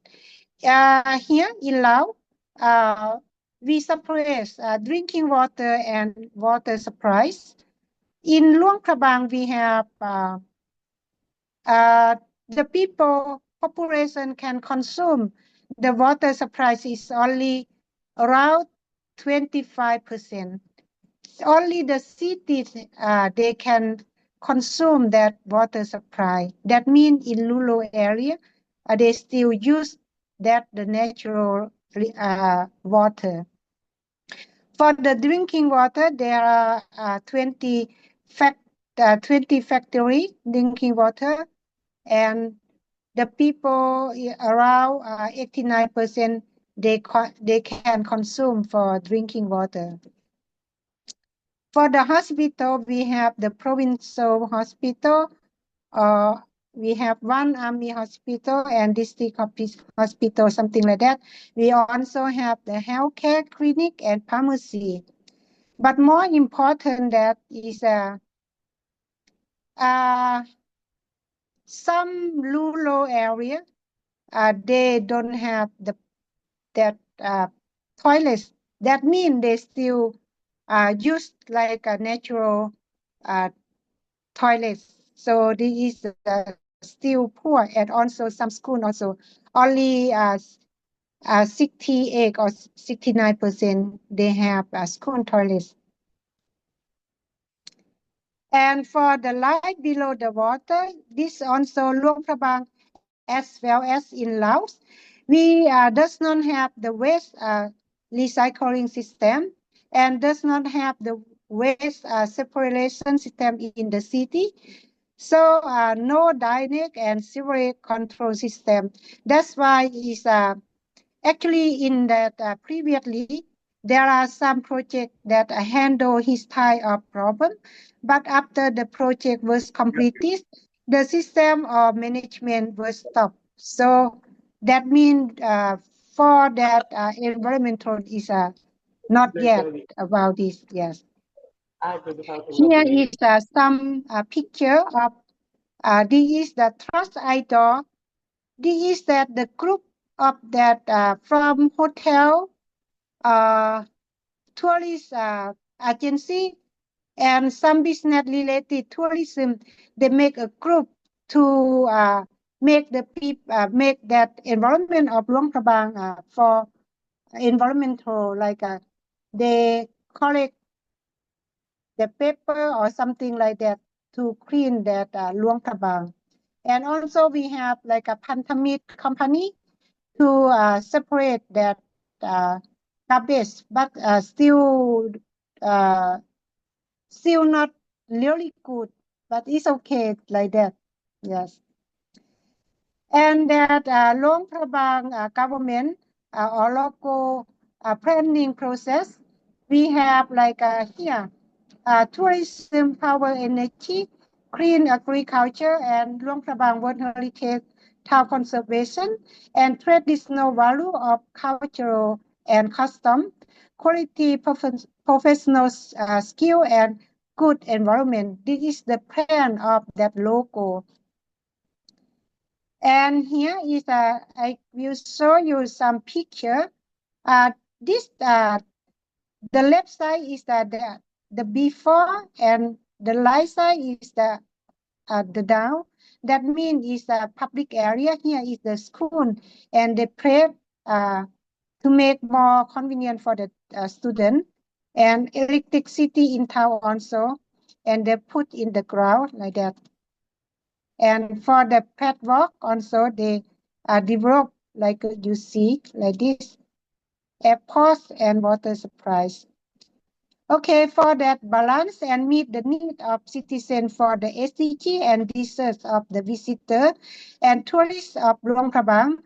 here in Laos, we separate drinking water and water supplies. In Luang Prabang, we have the people population can consume the water supply is only around 25%. Only the cities they can consume that water supply. That means in rural area they still use that the natural water. For the drinking water, there are 20 factory drinking water, and the people around 89% they can consume for drinking water. For the hospital, we have the provincial hospital. We have one army hospital and district hospital, something like that. We also have the healthcare clinic and pharmacy. But more important that is some rural area, they don't have that toilets. That means they still use like a natural toilets. So this is still poor, and also some school also only 68 or 69% they have school toilets. And for the light below the water, this also Luang Prabang as well as in Laos, we does not have the waste recycling system and does not have the waste separation system in the city. So no dynamic and sewerage control system. That's why is actually in that previously there are some projects that handle his type of problem, but after the project was completed, the system of management was stopped. So That means for that environmental is not yet about this. Yes. Here is some picture of this is the Trust Idol. This is that the group of that from hotel, tourist agency, and some business related tourism. They make a group to make the people make that environment of Luang Prabang for environmental, like they collect the paper or something like that to clean that Luang Prabang. And also we have like a Pantamit company to separate that garbage, but still not really good, but it's okay like that. Yes. And that Luang Prabang government or local planning process, we have like here tourism, power, energy, clean agriculture, and Luang Prabang World Heritage Town Conservation, and traditional value of cultural and custom, quality professional skill, and good environment. This is the plan of that logo. And here is I will show you some picture. This the left side is the before, and the right side is the down. That means is a public area. Here is the school, and they prep to make more convenient for the student, and electricity in town also, and they put in the ground like that. And for the pet walk also, they develop like you see like this, airports and water supplies. Okay, for that balance and meet the need of citizens for the SDG and desires of the visitor and tourists of Luang Prabang,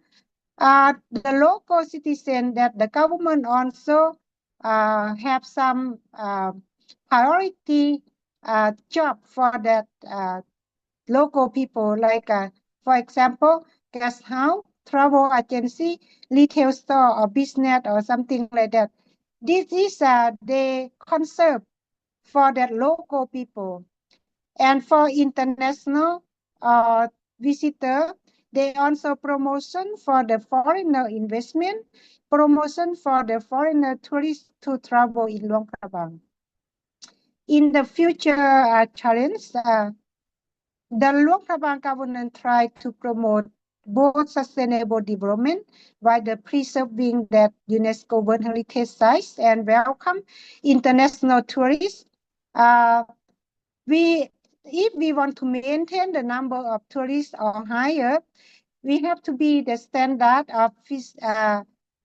the local citizen that the government also have some priority job for that local people, like for example, guest house, travel agency, retail store, or business or something like that. This is they conserve for the local people. And for international visitor, they also promotion for the foreigner investment, promotion for the foreigner tourists to travel in Luang Prabang. In the future challenge, the Luang Prabang government tried to promote both sustainable development while preserving that UNESCO World Heritage Sites and welcome international tourists. If we want to maintain the number of tourists or higher, we have to be the standard of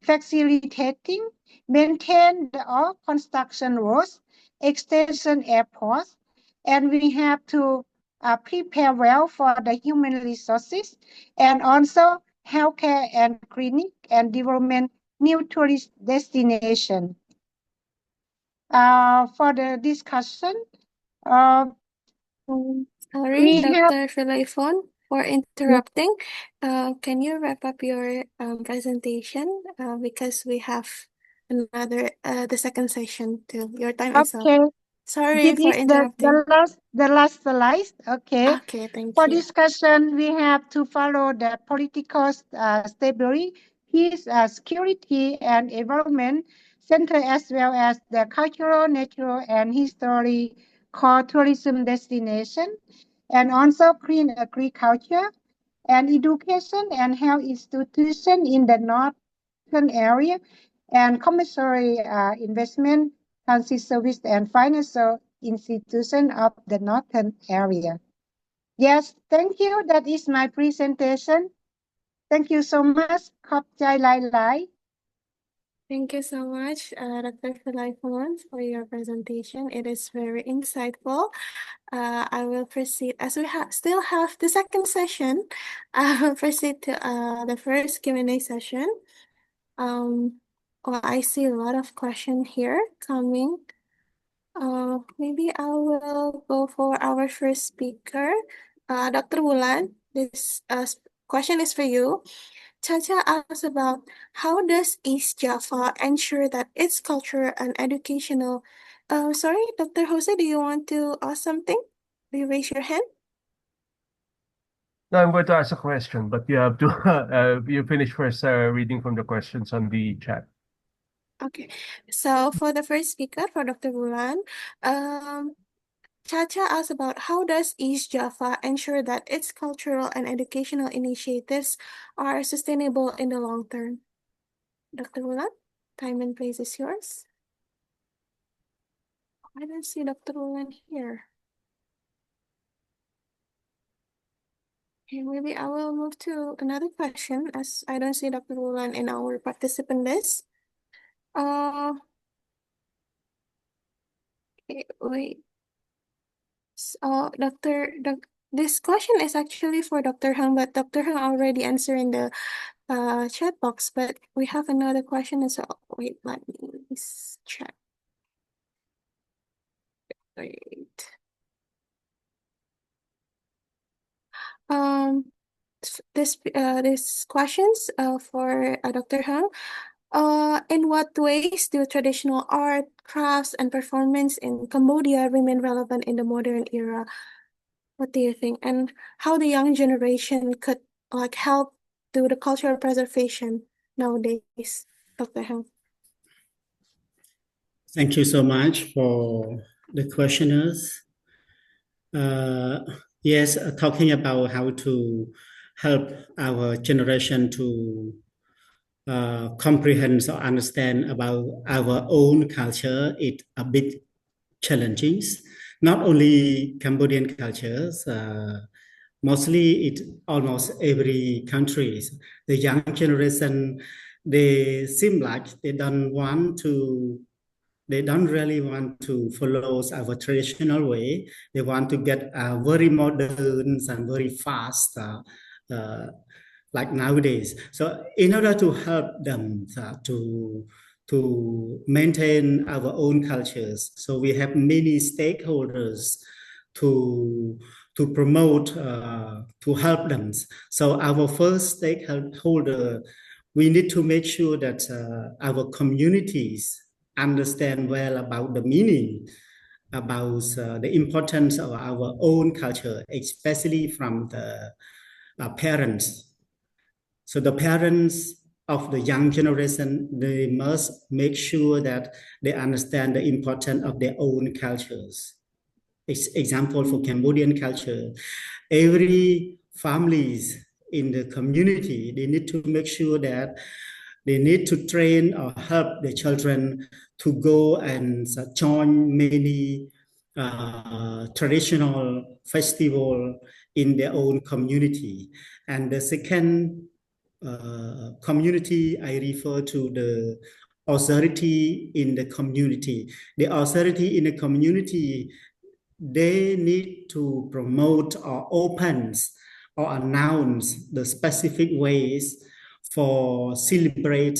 facilitating, maintain all construction roads, extension airports, and we have to prepare well for the human resources, and also healthcare and clinic and development new tourist destination. For the discussion, Sorry, we have Dr. Philaifon, for interrupting. Can you wrap up your presentation? Because we have another the second session too. Your time is up. okay. Sorry This for is interrupting. the last slide. Okay. Okay, thank For you. discussion, we have to follow the political stability, peace, security, and environment center, as well as the cultural, natural, and historical tourism destination, and also clean agriculture and education and health institution in the northern area, and commercial investment, transit service, and financial institution of the northern area. Yes, thank you. That is my presentation. Thank you so much. ขอบใจหลาย Thank you so much, Dr. Philaifon, for your presentation. It is very insightful. I will proceed, as we still have the second session. I will proceed to the first Q&A session. Well, I see a lot of questions here coming. Maybe I will go for our first speaker, Dr. Wulan. This question is for you. Chacha asks about how does East Java ensure that its cultural and educational. Sorry, Dr. Jose, do you want to ask something? Do you raise your hand? No, I'm going to ask a question, but you have to you finish first reading from the questions on the chat. Okay, so for the first speaker, for Dr. Bulan, Chacha asked about how does East Java ensure that its cultural and educational initiatives are sustainable in the long term? Dr. Bulan, time and place is yours. I don't see Dr. Bulan here. Okay, maybe I will move to another question as I don't see Dr. Bulan in our participant list. Okay, wait. So, this question is actually for Dr. Hung, but Dr. Hung already answered in the chat box. But we have another question as well. Wait, let me check. Wait. This questions for Dr. Hung. In what ways do traditional art, crafts, and performance in Cambodia remain relevant in the modern era? What do you think? And how the young generation could help do the cultural preservation nowadays, Dr. Hang? Thank you so much for the questioners. Yes, talking about how to help our generation to comprehend or understand about our own culture, it's a bit challenging. Not only Cambodian cultures, mostly it almost every countries. The young generation, they seem like they don't really want to follow our traditional way. They want to get very modern and very fast, like nowadays. So in order to help them to maintain our own cultures, so we have many stakeholders to to promote, to help them. So our first stakeholder, we need to make sure that our communities understand well about the meaning, about the importance of our own culture, especially from the parents. So the parents of the young generation, they must make sure that they understand the importance of their own cultures. Example for Cambodian culture, every families in the community, they need to make sure that they need to train or help the children to go and join many traditional festival in their own community. And the second community, I refer to the authority in the community. The authority in the community, they need to promote or open or announce the specific ways for celebrate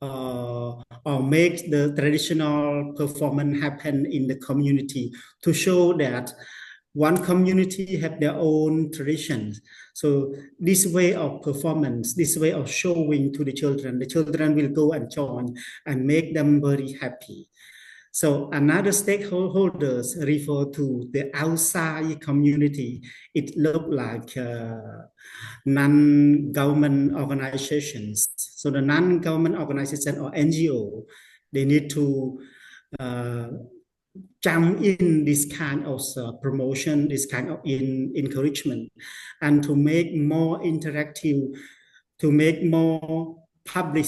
or make the traditional performance happen in the community, to show that one community have their own traditions. So this way of performance, this way of showing to the children will go and join and make them very happy. So another stakeholders refer to the outside community. It look like non-government organizations. So the non-government organization or NGO, they need to jump in this kind of promotion, this kind of encouragement, and to make more interactive, to make more public,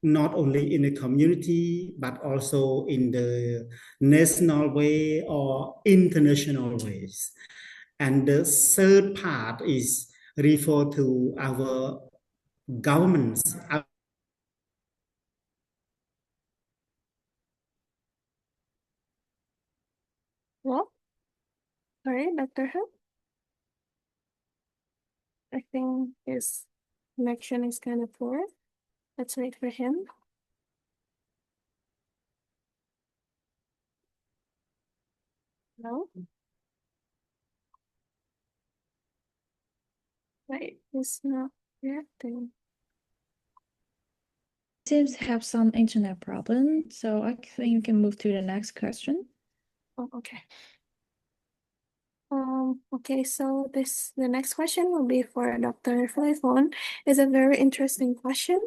not only in the community, but also in the national way or international ways. And the third part is refer to our governments. Well, sorry, Dr. Hang. I think his connection is kind of poor. Let's wait for him. No? Wait, he's not reacting. seems to have some internet problem, so I think you can move to the next question. Oh, okay. Okay, so the next question will be for Dr. Flaivon. It's a very interesting question.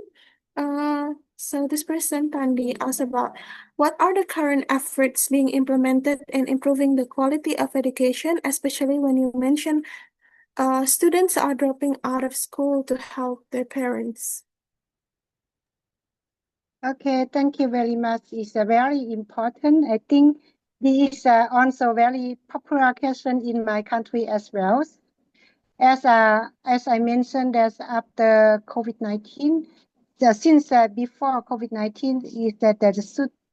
So this person, Tandi, asked about what are the current efforts being implemented in improving the quality of education, especially when you mention students are dropping out of school to help their parents. Okay, thank you very much. It's a very important. I think this is also very popular question in my country as well. As I mentioned, that after COVID-19, since before COVID-19, is that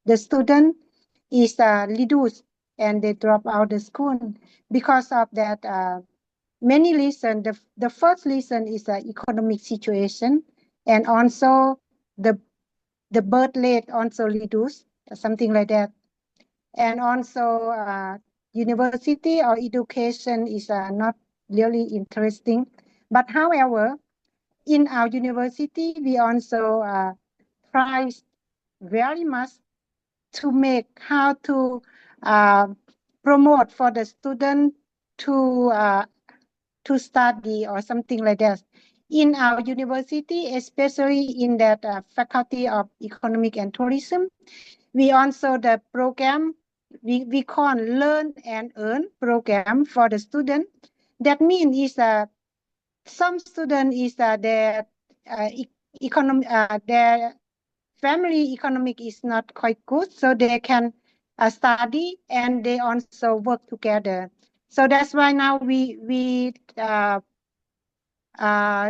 the student is reduced and they drop out the school because of that. Many reasons. The first reason is the economic situation, and also the birth rate also reduced, something like that. And also university or education is not really interesting. But however, in our university, we also try very much to make how to promote for the student to study or something like that. In our university, especially in that Faculty of Economic and Tourism, we also the program we call Learn and Earn program for the student. That means is some student is their their family economic is not quite good, so they can study and they also work together. So that's why now we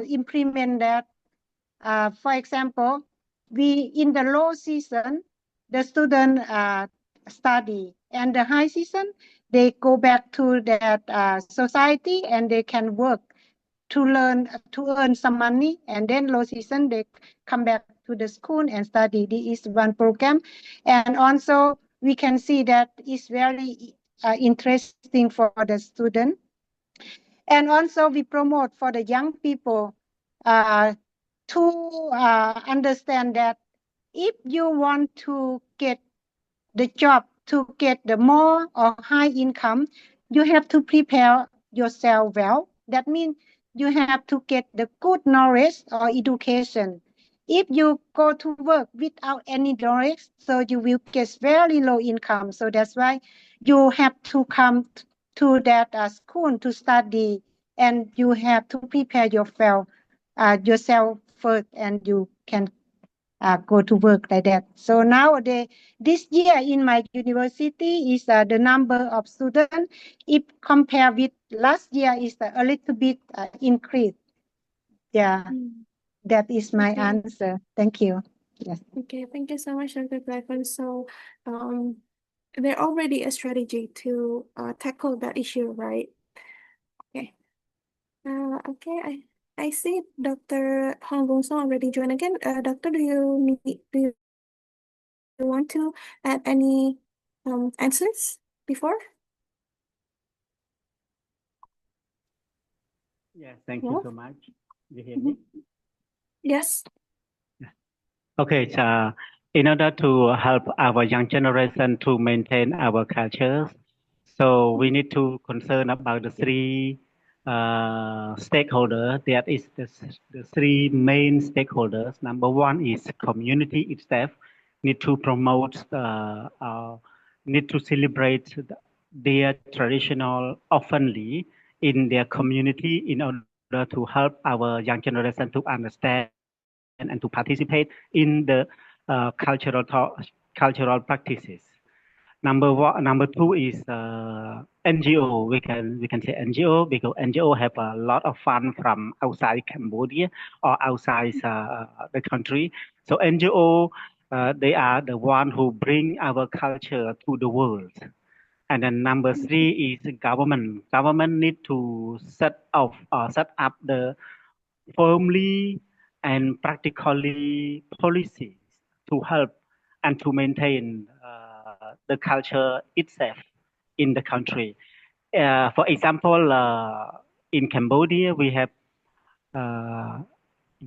implement that. For example, we in the low season, the student study, and the high season, they go back to that society and they can work to learn to earn some money, and then low season they come back to the school and study. This is one program, and also we can see that it's very interesting for the student. And also we promote for the young people to understand that if you want to get the job, to get the more or high income, you have to prepare yourself well. That means you have to get the good knowledge or education. If you go to work without any knowledge, so you will get very low income. So that's why you have to come to that school to study, and you have to prepare yourself first, and you can go to work like that. So nowadays, this year in my university is the number of students, if compared with last year, is a little bit increased. Yeah, that is my Okay. answer. Thank you. Yes. Okay, thank you so much, Dr. Flaivon. So, there already a strategy to tackle that issue, right? Okay. Okay, I see Dr. Hong Bong Song already joined again. Doctor, do you want to add any answers before? Yeah, thank No? you so much. You hear me? Yes. Okay, so in order to help our young generation to maintain our cultures, so we need to concern about the three stakeholders. That is the three main stakeholders. Number one is community itself. Need to promote, need to celebrate their traditional oftenly in their community in order to help our young generation to understand and to participate in the cultural practices. Number two is NGO. We can say NGO because NGO have a lot of fund from outside Cambodia or outside the country. So NGO they are the one who bring our culture to the world. And then number three is government. Government need to set up the firmly and practically policies to help and to maintain the culture itself in the country. For example, in Cambodia, we have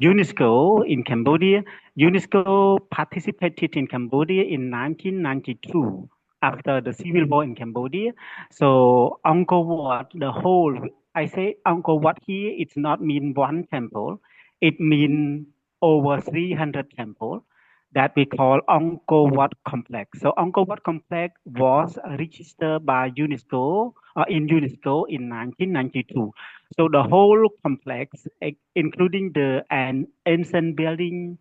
UNESCO in Cambodia. UNESCO participated in Cambodia in 1992 after the civil war in Cambodia. So Angkor Wat, the whole, I say Angkor Wat here, it's not mean one temple. It mean over 300 temples that we call Angkor Wat complex. So Angkor Wat complex was registered by UNESCO in UNESCO in 1992. So the whole complex, including the an ancient building,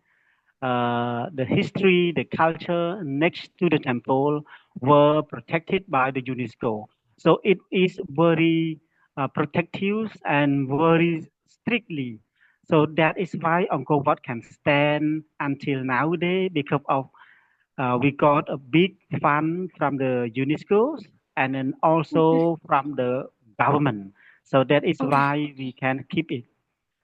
the history, the culture next to the temple, were protected by the UNESCO. So it is very protective and very strictly. So that is why Angkor Wat can stand until nowadays because of we got a big fund from the UNESCO and then also from the government. So that is why we can keep it.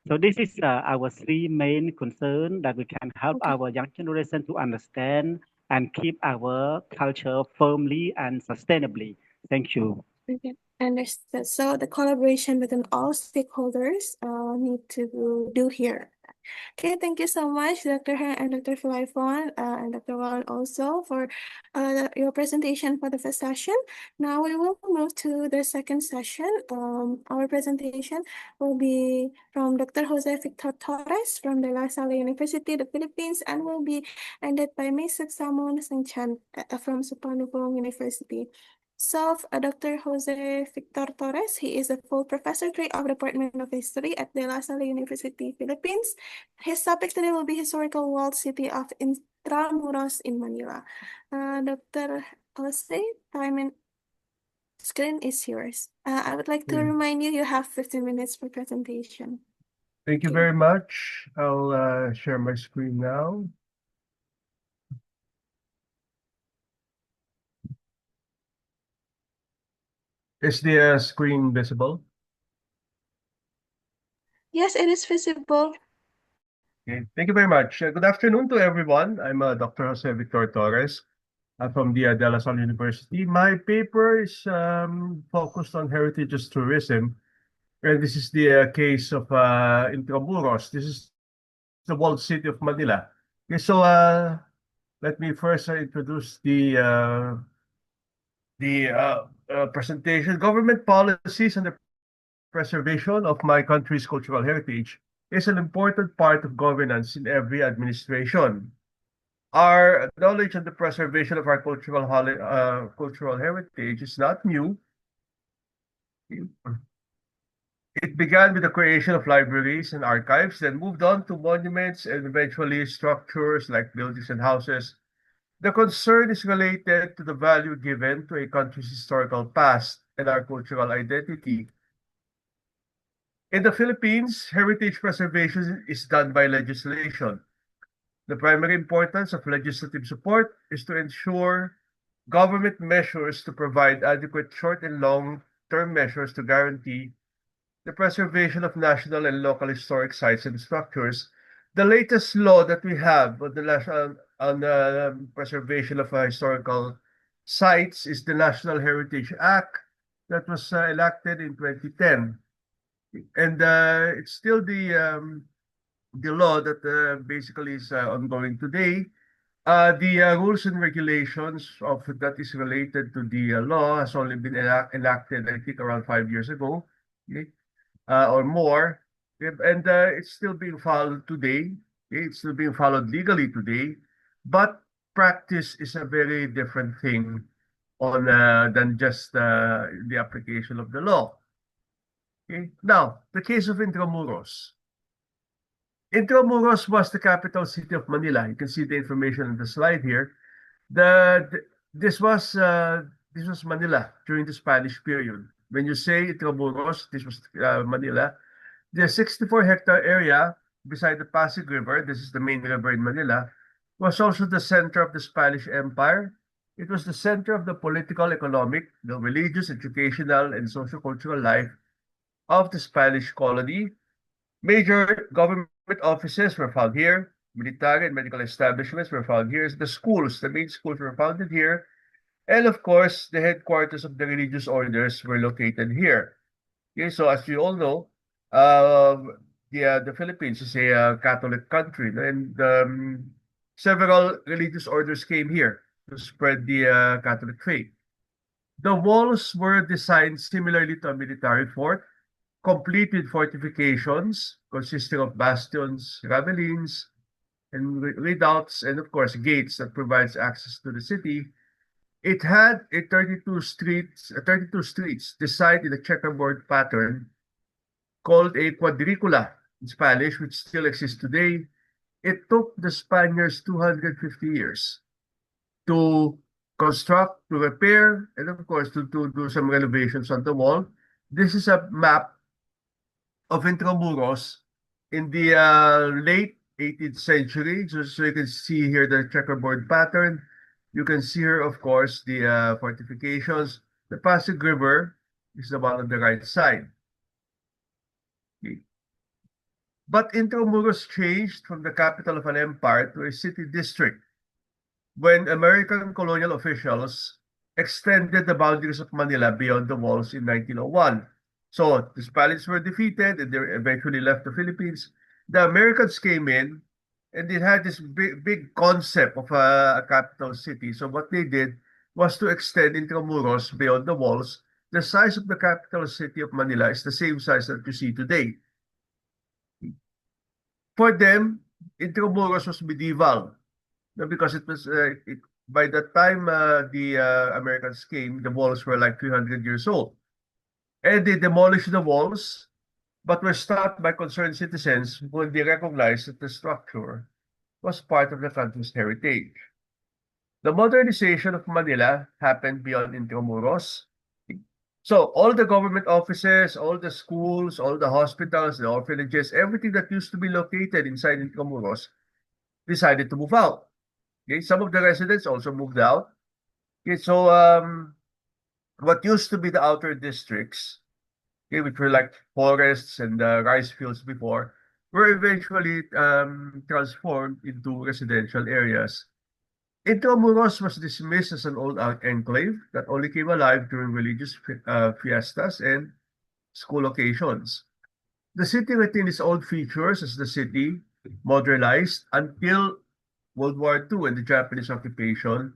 So this is our three main concerns that we can help our young generation to understand and keep our culture firmly and sustainably. Thank you. Okay, understood. So the collaboration between all stakeholders need to do here. Okay, thank you so much, Dr. Han and Dr. Philaifon, and Dr. Wan also for your presentation for the first session. Now we will move to the second session. Our presentation will be from Dr. Jose Victor Torres from De La Salle University, the Philippines, and will be ended by Ms. Samon Sengchan from Suparnabhumi University. So, Dr. Jose Victor Torres, he is a full professor of Department of History at De La Salle University, Philippines. His topic today will be historical walled city of Intramuros in Manila. Dr. Jose, time and screen is yours. I would like to remind you, you have 15 minutes for presentation. Thank you very much. I'll share my screen now. Is the screen visible? Yes, it is visible. Okay, thank you very much. Good afternoon to everyone. I'm Dr. Jose Victor Torres from the De La Salle University. My paper is focused on heritage tourism, and this is the case of Intramuros. This is the walled city of Manila. Okay, so let me first introduce the presentation. Government policies and the preservation of my country's cultural heritage is an important part of governance in every administration. Our knowledge on the preservation of our cultural heritage is not new. It began with the creation of libraries and archives, then moved on to monuments and eventually structures like buildings and houses. The concern is related to the value given to a country's historical past and our cultural identity. In the Philippines, heritage preservation is done by legislation. The primary importance of legislative support is to ensure government measures to provide adequate short and long-term measures to guarantee the preservation of national and local historic sites and structures. The latest law that we have on the preservation of historical sites is the National Heritage Act that was enacted in 2010. And it's still the law that basically is ongoing today. The rules and regulations of that is related to the law has only been enacted, I think, around 5 years ago, okay? Or more. And it's still being followed today. Okay? It's still being followed legally today. But practice is a very different thing on than just the application of the law. Okay? Now, the case of Intramuros. Intramuros was the capital city of Manila. You can see the information on the slide here. This was Manila during the Spanish period. When you say Intramuros, this was Manila. The 64-hectare area beside the Pasig River, this is the main river in Manila, was also the center of the Spanish Empire. It was the center of the political, economic, the religious, educational, and socio-cultural life of the Spanish colony. Major government offices were found here. Military and medical establishments were found here. The schools, the main schools were founded here. And of course, the headquarters of the religious orders were located here. Okay, so as you all know, the Philippines is a Catholic country, and several religious orders came here to spread the Catholic faith. The walls were designed similarly to a military fort, complete with fortifications consisting of bastions, ravelins, and redoubts, and of course gates that provides access to the city. It had a 32 streets designed in a checkerboard pattern called a quadricula in Spanish, which still exists today. It took the Spaniards 250 years to construct, to repair, and of course to do some renovations on the wall. This is a map of Intramuros in the late 18th century. So you can see here the checkerboard pattern. You can see here, of course, the fortifications. The Pasig River is the one on the right side. Okay. But Intramuros changed from the capital of an empire to a city district when American colonial officials extended the boundaries of Manila beyond the walls in 1901. So the Spaniards were defeated and they eventually left the Philippines. The Americans came in and they had this big concept of a capital city. So what they did was to extend Intramuros beyond the walls. The size of the capital city of Manila is the same size that you see today. For them, Intramuros was medieval because it was by the time the Americans came, the walls were like 300 years old. And they demolished the walls, but were stopped by concerned citizens when they recognized that the structure was part of the country's heritage. The modernization of Manila happened beyond Intramuros. So all the government offices, all the schools, all the hospitals, the orphanages, everything that used to be located inside Intramuros decided to move out. Okay, some of the residents also moved out. Okay, so what used to be the outer districts, okay, which were like forests and rice fields before, were eventually transformed into residential areas. Intramuros was dismissed as an old enclave that only came alive during religious fiestas and school occasions. The city retained its old features as the city modernized until World War II and the Japanese occupation.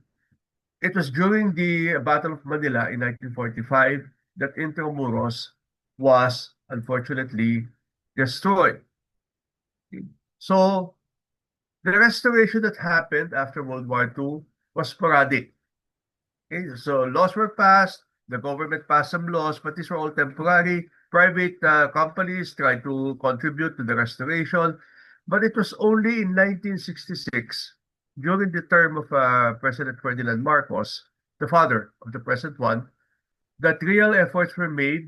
It was during the Battle of Manila in 1945 that Intramuros was unfortunately destroyed. So the restoration that happened after World War II was sporadic. Okay, so laws were passed, the government passed some laws, but these were all temporary. Private companies tried to contribute to the restoration, but it was only in 1966, during the term of President Ferdinand Marcos, the father of the present one, that real efforts were made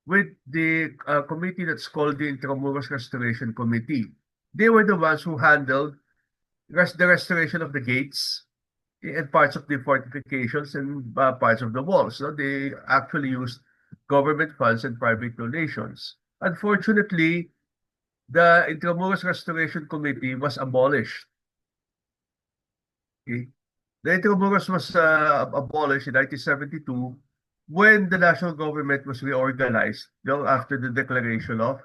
with the committee that's called the Intramuros Restoration Committee. They were the ones who handled the restoration of the gates and parts of the fortifications and parts of the walls. So they actually used government funds and private donations. Unfortunately, the Intramuros Restoration Committee was abolished. Okay. The Intramuros was abolished in 1972 when the national government was reorganized, after the declaration of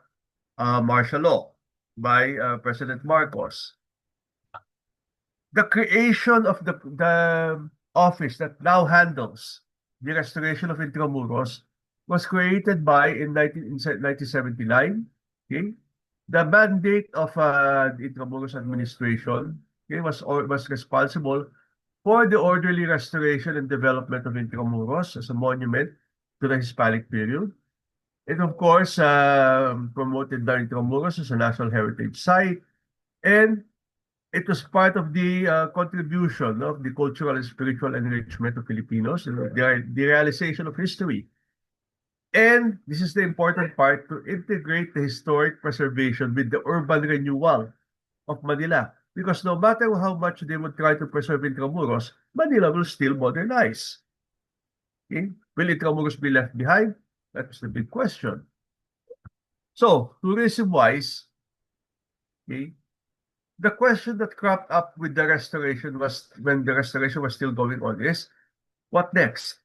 martial law by President Marcos. The creation of the office that now handles the restoration of Intramuros was created in 1979. Okay? The mandate of the Intramuros administration, okay, was responsible for the orderly restoration and development of Intramuros as a monument to the Hispanic period. And of course, promoted the Intramuros as a national heritage site. And it was part of the contribution of the cultural and spiritual enrichment of Filipinos, and the realization of history. And this is the important part, to integrate the historic preservation with the urban renewal of Manila. Because no matter how much they would try to preserve Intramuros, Manila will still modernize. Okay? Will Intramuros be left behind? That's the big question. So, tourism-wise, okay, the question that cropped up with the restoration was, when the restoration was still going on, is what next?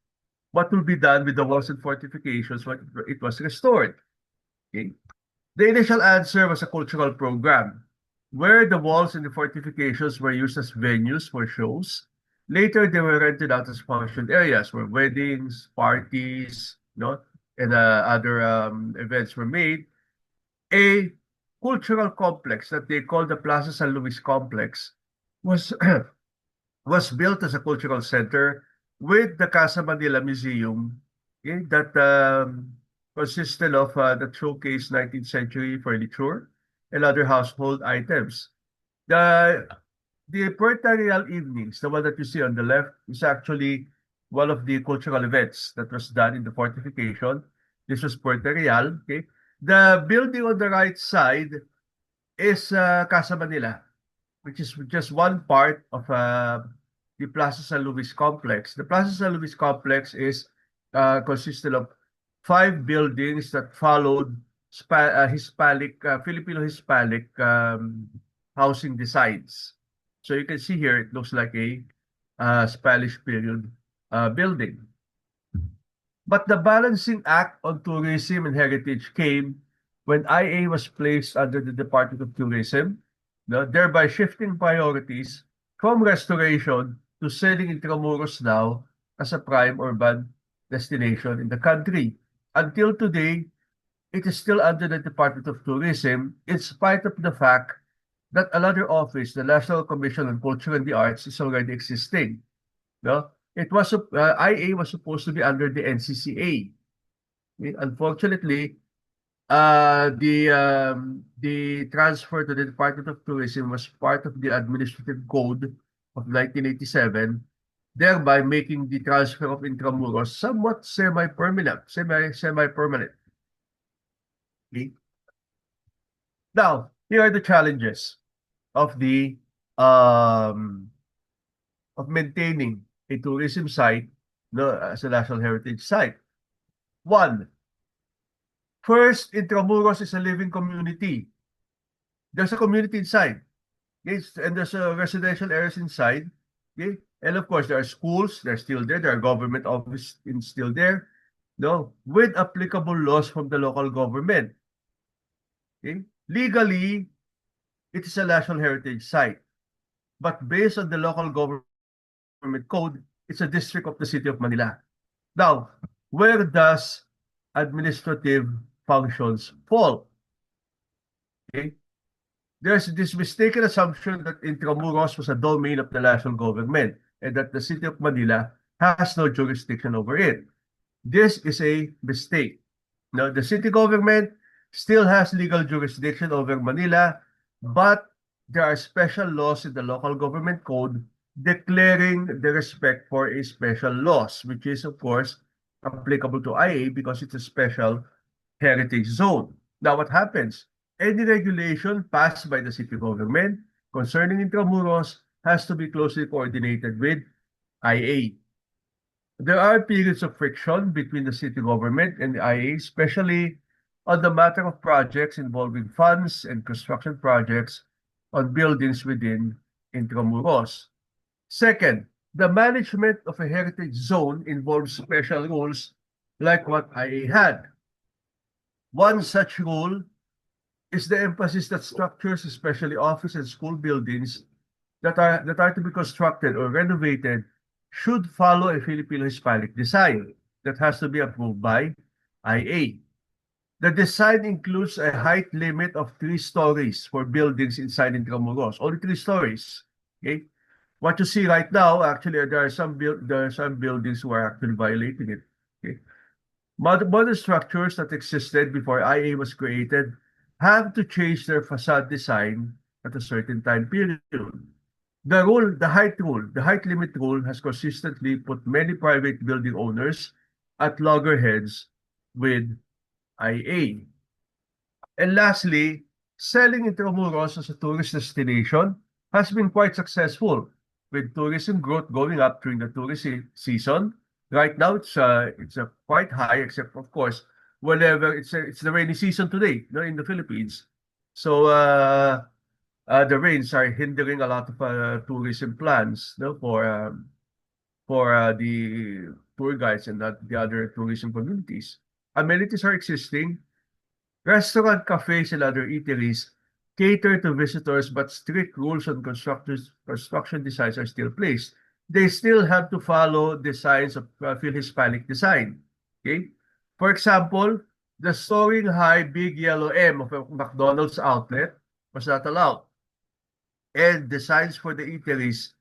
What will be done with the walls and fortifications when it was restored? Okay. The initial answer was a cultural program, where the walls and the fortifications were used as venues for shows. Later, they were rented out as function areas where weddings, parties, and other events were made. A cultural complex that they called the Plaza San Luis complex was was built as a cultural center with the Casa Manila Museum, that consisted of that showcased 19th century furniture and other household items. The the Puertorial evenings, the one that you see on the left, is actually one of the cultural events that was done in the fortification. This was Puertorial. Okay, the building on the right side is Casa Manila, which is just one part of the Plaza San Luis complex. The Plaza San Luis complex is consisted of 5 buildings that followed Hispanic, Filipino-Hispanic housing designs. So you can see here, it looks like a Spanish period building. But the balancing act on tourism and heritage came when IA was placed under the Department of Tourism, thereby shifting priorities from restoration to selling Intramuros now as a prime urban destination in the country. Until today, it is still under the Department of Tourism, in spite of the fact that another office, the National Commission on Culture and the Arts, is already existing. It was IA was supposed to be under the NCCA. Unfortunately, the transfer to the Department of Tourism was part of the Administrative Code of 1987, thereby making the transfer of Intramuros somewhat semi-permanent. Okay? Now, here are the challenges of the of maintaining a tourism site as a national heritage site. One, first, Intramuros is a living community. There's a community inside. Okay? And there's residential areas inside. Okay? And of course, there are schools, they're still there. There are government offices still there. With applicable laws from the local government. Okay? Legally, it is a national heritage site. But based on the local government code, it's a district of the City of Manila. Now, where does administrative functions fall? Okay? There's this mistaken assumption that Intramuros was a domain of the national government and that the City of Manila has no jurisdiction over it. This is a mistake. The city government still has legal jurisdiction over Manila, but there are special laws in the local government code declaring the respect for a special laws, which is, of course, applicable to IA because it's a special heritage zone. Now, what happens? Any regulation passed by the city government concerning Intramuros has to be closely coordinated with IA. There are periods of friction between the city government and the IA, especially on the matter of projects involving funds and construction projects on buildings within Intramuros. Second, the management of a heritage zone involves special rules like what IA had. One such rule is the emphasis that structures, especially office and school buildings that are to be constructed or renovated, should follow a Filipino-Hispanic design that has to be approved by IA. The design includes a height limit of 3 stories for buildings inside Intramuros, only 3 stories. Okay? What you see right now, actually, there are some buildings who are actually violating it. Okay? Modern structures that existed before IA was created have to change their facade design at a certain time period. The height limit rule has consistently put many private building owners at loggerheads with IA. And lastly, selling Intramuros as a tourist destination has been quite successful, with tourism growth going up during the tourist season. Right now, it's quite high, except of course, whenever it's the rainy season today, in the Philippines. So the rains are hindering a lot of tourism plans, for the tour guides and the other tourism communities. Amenities are existing. Restaurant, cafes, and other eateries cater to visitors, but strict rules on construction designs are still placed. They still have to follow designs of Phil-Hispanic design. Okay? For example, the soaring high big yellow M of a McDonald's outlet was not allowed. And designs for the eateries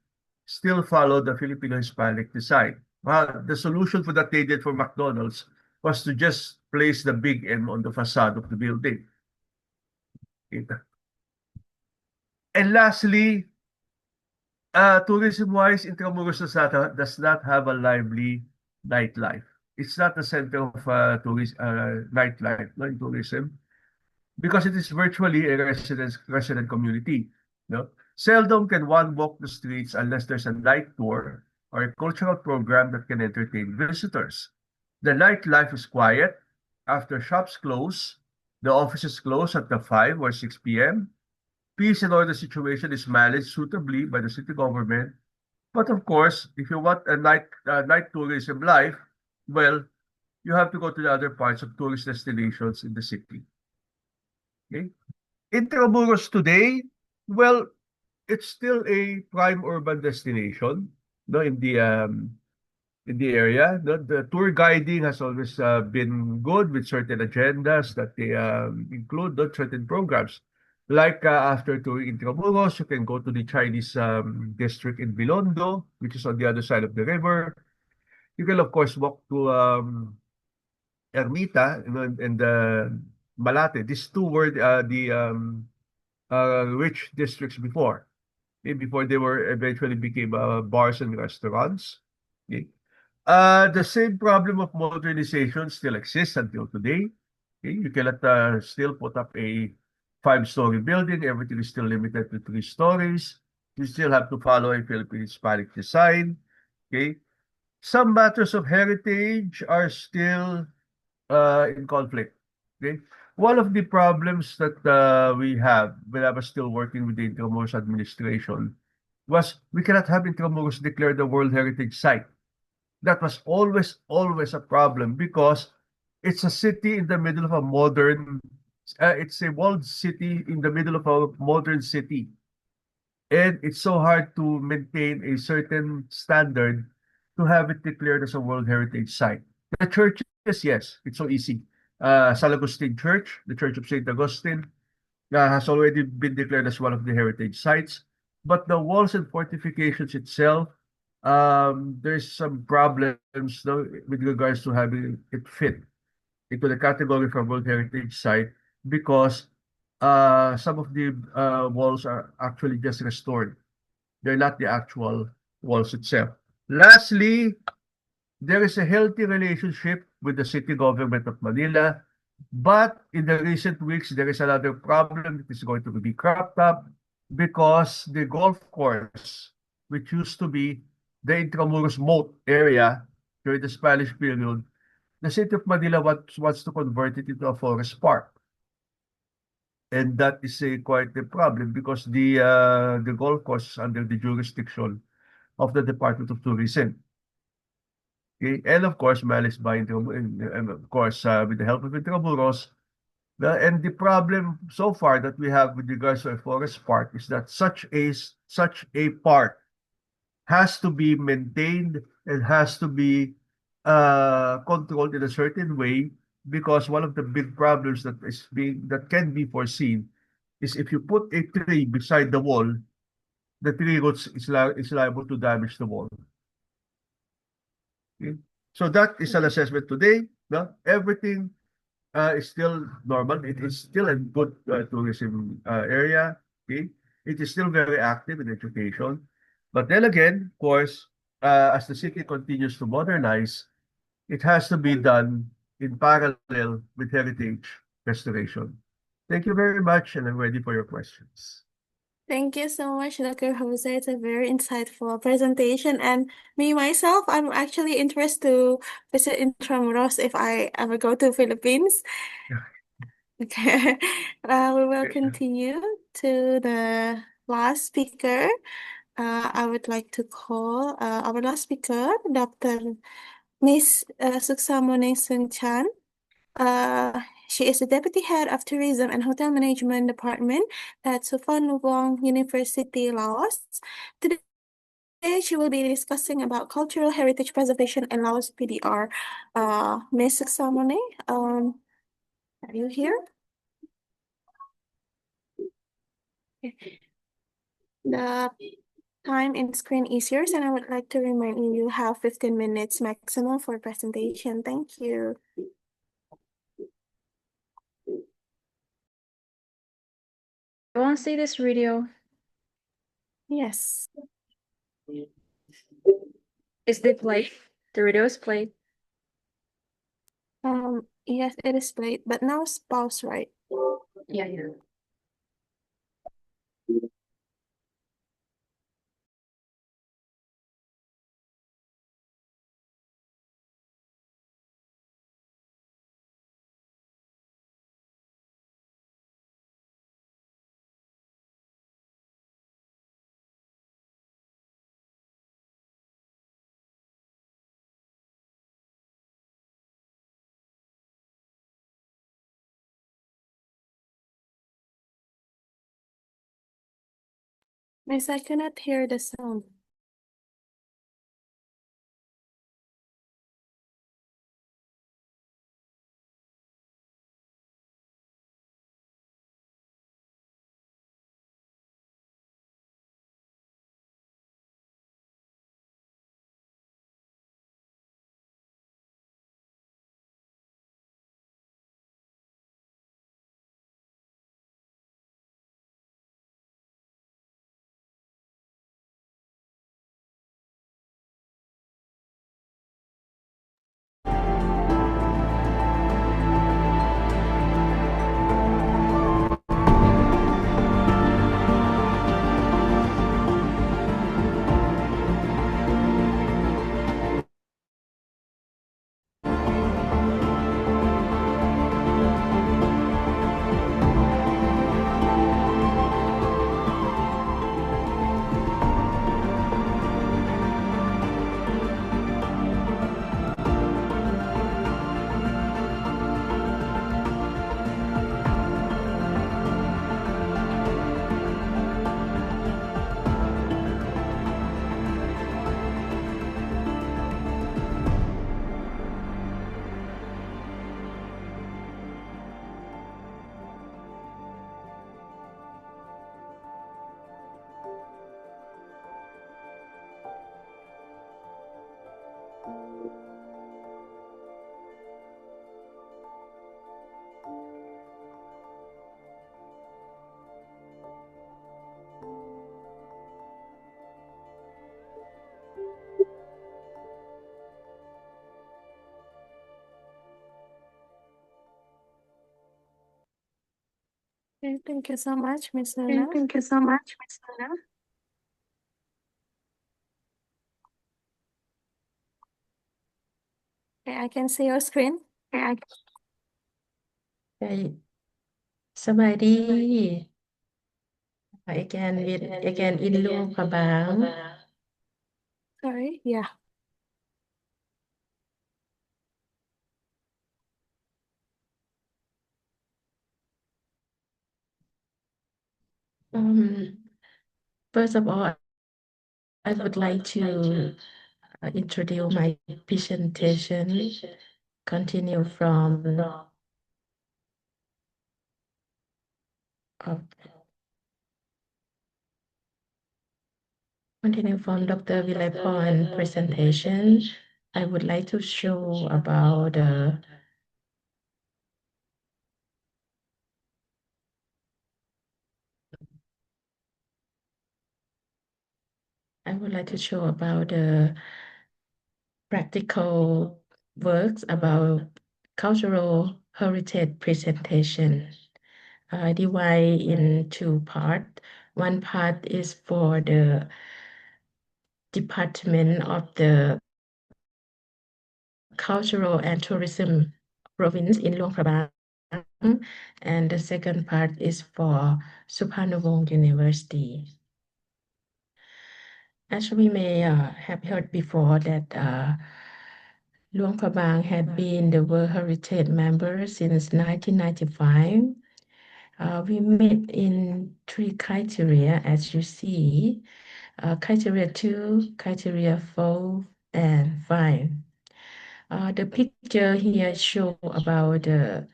still follow the Filipino-Hispanic design. The solution for that they did for McDonald's was to just place the big M on the facade of the building. And lastly, tourism-wise, Intramuros does not have a lively nightlife. It's not the center of nightlife, no, in tourism, because it is virtually a resident community. No? Seldom can one walk the streets unless there's a night tour or a cultural program that can entertain visitors. The nightlife is quiet. After shops close, the offices close at the 5 or 6 p.m. Peace and order situation is managed suitably by the city government. But of course, if you want a night tourism life, well, you have to go to the other parts of tourist destinations in the city. Okay? Intramuros today, well, it's still a prime urban destination, no, in the area. The tour guiding has always been good with certain agendas that they include certain programs. Like after touring Intramuros, you can go to the Chinese district in Bilondo, which is on the other side of the river. You can, of course, walk to Ermita and Malate. These two were the rich districts before. Okay, before they were eventually became bars and restaurants. Okay. The same problem of modernization still exists until today. Okay. You cannot still put up a 5-story building. Everything is still limited to 3 stories. You still have to follow a Philippine Hispanic design. Okay. Some matters of heritage are still in conflict. Okay. One of the problems that we have when I was still working with the Intramuros administration was we cannot have Intramuros declared a World Heritage Site. That was always a problem because it's a city in the middle of a modern, it's a walled city in the middle of a modern city. And it's so hard to maintain a certain standard to have it declared as a World Heritage Site. The churches, yes, it's so easy. San Agustin Church, the Church of St. Augustine, has already been declared as one of the heritage sites. But the walls and fortifications itself, there's some problems with regards to having it fit into the category for World Heritage Site because some of the walls are actually just restored. They're not the actual walls itself. Lastly, there is a healthy relationship with the city government of Manila, but in the recent weeks, there is another problem that is going to be cropped up because the golf course, which used to be the Intramuros Moat area during the Spanish period, the city of Manila wants to convert it into a forest park. And that is quite a problem because the golf course is under the jurisdiction of the Department of Tourism. Okay? And of course, managed by and of course, with the help of Intramuros. And the problem so far that we have with regards to a forest park is that such a park has to be maintained and has to be controlled in a certain way because one of the big problems that can be foreseen is if you put a tree beside the wall, the tree roots is liable to damage the wall. Okay? So that is an assessment today. No? Everything is still normal. It is still a good tourism area. Okay? It is still very active in education. But then again, of course, as the city continues to modernize, it has to be done in parallel with heritage restoration. Thank you very much, and I'm ready for your questions. Thank you so much, Dr. Jose. It's a very insightful presentation. And me, myself, I'm actually interested to visit Intramuros if I ever go to Philippines. Okay. We will continue to the last speaker. I would like to call our last speaker, Dr. Miss Suksamoning Sung Chan. She is the Deputy Head of Tourism and Hotel Management Department at Suphanobuang University, Laos. Today, she will be discussing about cultural heritage preservation in Laos PDR. Ms. Samone, are you here? The time in screen is yours, and I would like to remind you, you have 15 minutes maximum for presentation. Thank you. You want to see this video? Yes. Is it played? The video is played. Yes, it is played, but now it's paused, right? Yeah, yeah. Miss, I cannot hear the sound. Okay, thank you so much, Miss Nana. Thank you so much, Miss Nana. Okay, I can see your screen. Okay. สบายดี again in หลวงพระบาง Sorry, yeah. First of all, I would like to introduce my presentation, continue from Dr. Vilaypon presentation. I would like to show about the practical works about cultural heritage presentation. Divide in two parts. One part is for the Department of the Cultural and Tourism Province in Luang Prabang, and the second part is for Suphanobuang University. As we may have heard before that Luang Prabang had been the World Heritage member since 1995. We met in 3 criteria, as you see, criteria 2, criteria 4, and 5. The picture here show about the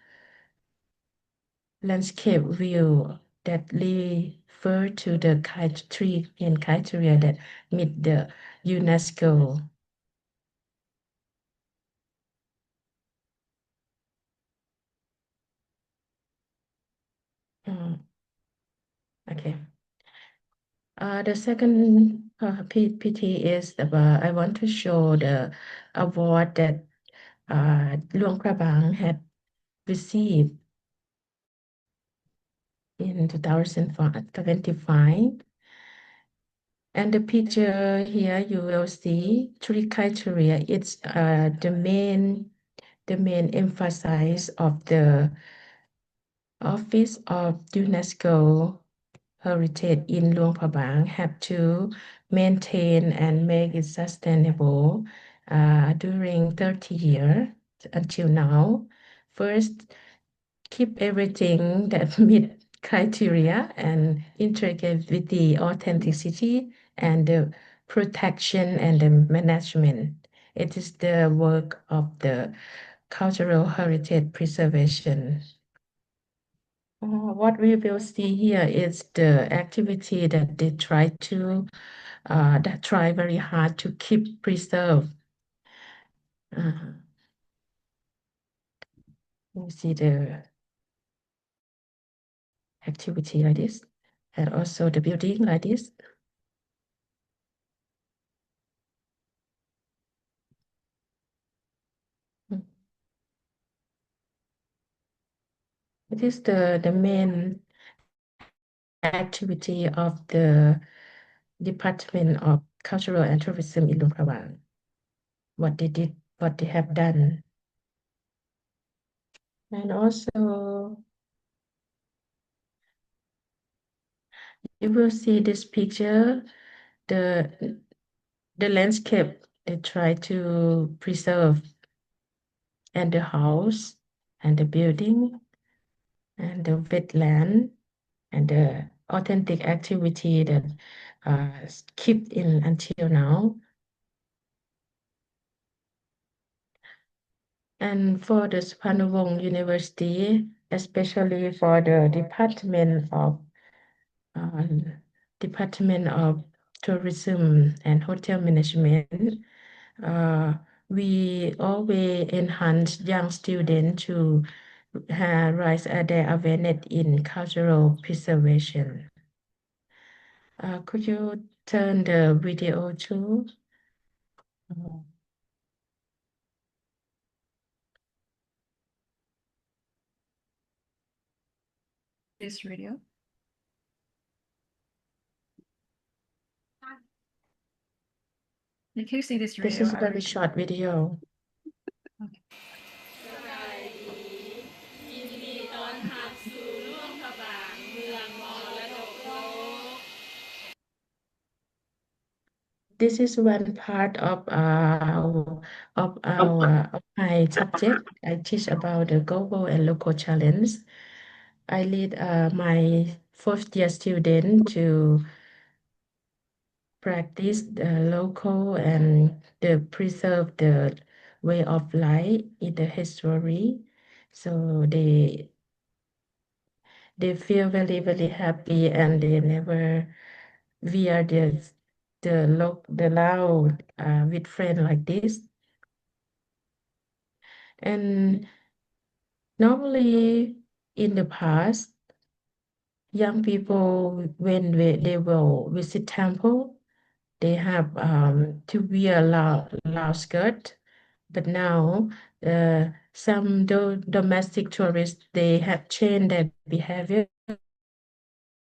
landscape view that refer to the 3 main criteria that meet the UNESCO. Okay. The second PT is about I want to show the award that Luang Prabang had received in 2025. And the picture here you will see 3 criteria. It's the main emphasis of the Office of UNESCO Heritage in Luang Prabang have to maintain and make it sustainable during 30 years until now. First, keep everything that meet criteria and integrity, authenticity, and the protection and the management. It is the work of the cultural heritage preservation. What we will see here is the activity that they try very hard to keep preserve. You see the activity like this, and also the building like this. It is the main activity of the Department of Cultural and Tourism in Luang Prabang. What they did, what they have done. And also, you will see this picture, the landscape they try to preserve, and the house, and the building, and the wetland, and the authentic activity that kept in until now. And for the Sukarnowong University, especially for the Department of Tourism and Hotel Management, we always enhance young students to raise their awareness in cultural preservation. Could you turn the video to? This video. If you see this video, This is a very short video. Okay. This is one part of my subject. I teach about the global and local challenge. I lead my 4th-year student to practice the local and preserve the way of life in the history. So they feel very, very happy, and they never wear the loud with friends like this. And normally in the past, young people, when they will visit temple, they have to wear loud skirt. But now some domestic tourists, they have changed their behavior,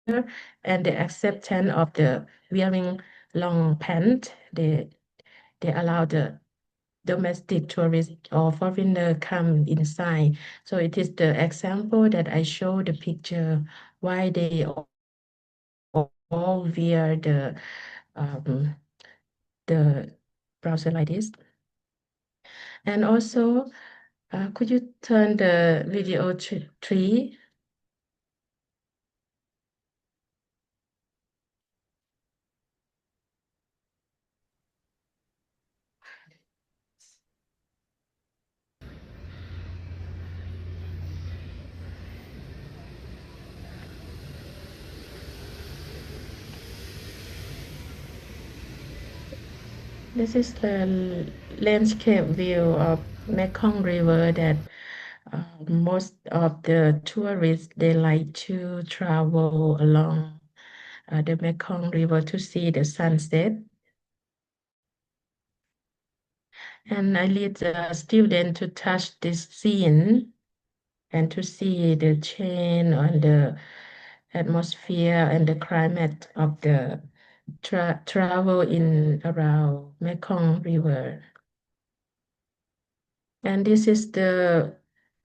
and the acceptance of the wearing long pants. They allow the domestic tourists or foreigner come inside. So it is the example that I show the picture why they all wear the browser like this. And also, could you turn the video three? This is the landscape view of Mekong River that most of the tourists they like to travel along the Mekong River to see the sunset. And I lead the student to touch this scene and to see the change on the atmosphere and the climate of the travel in around Mekong River. And this is the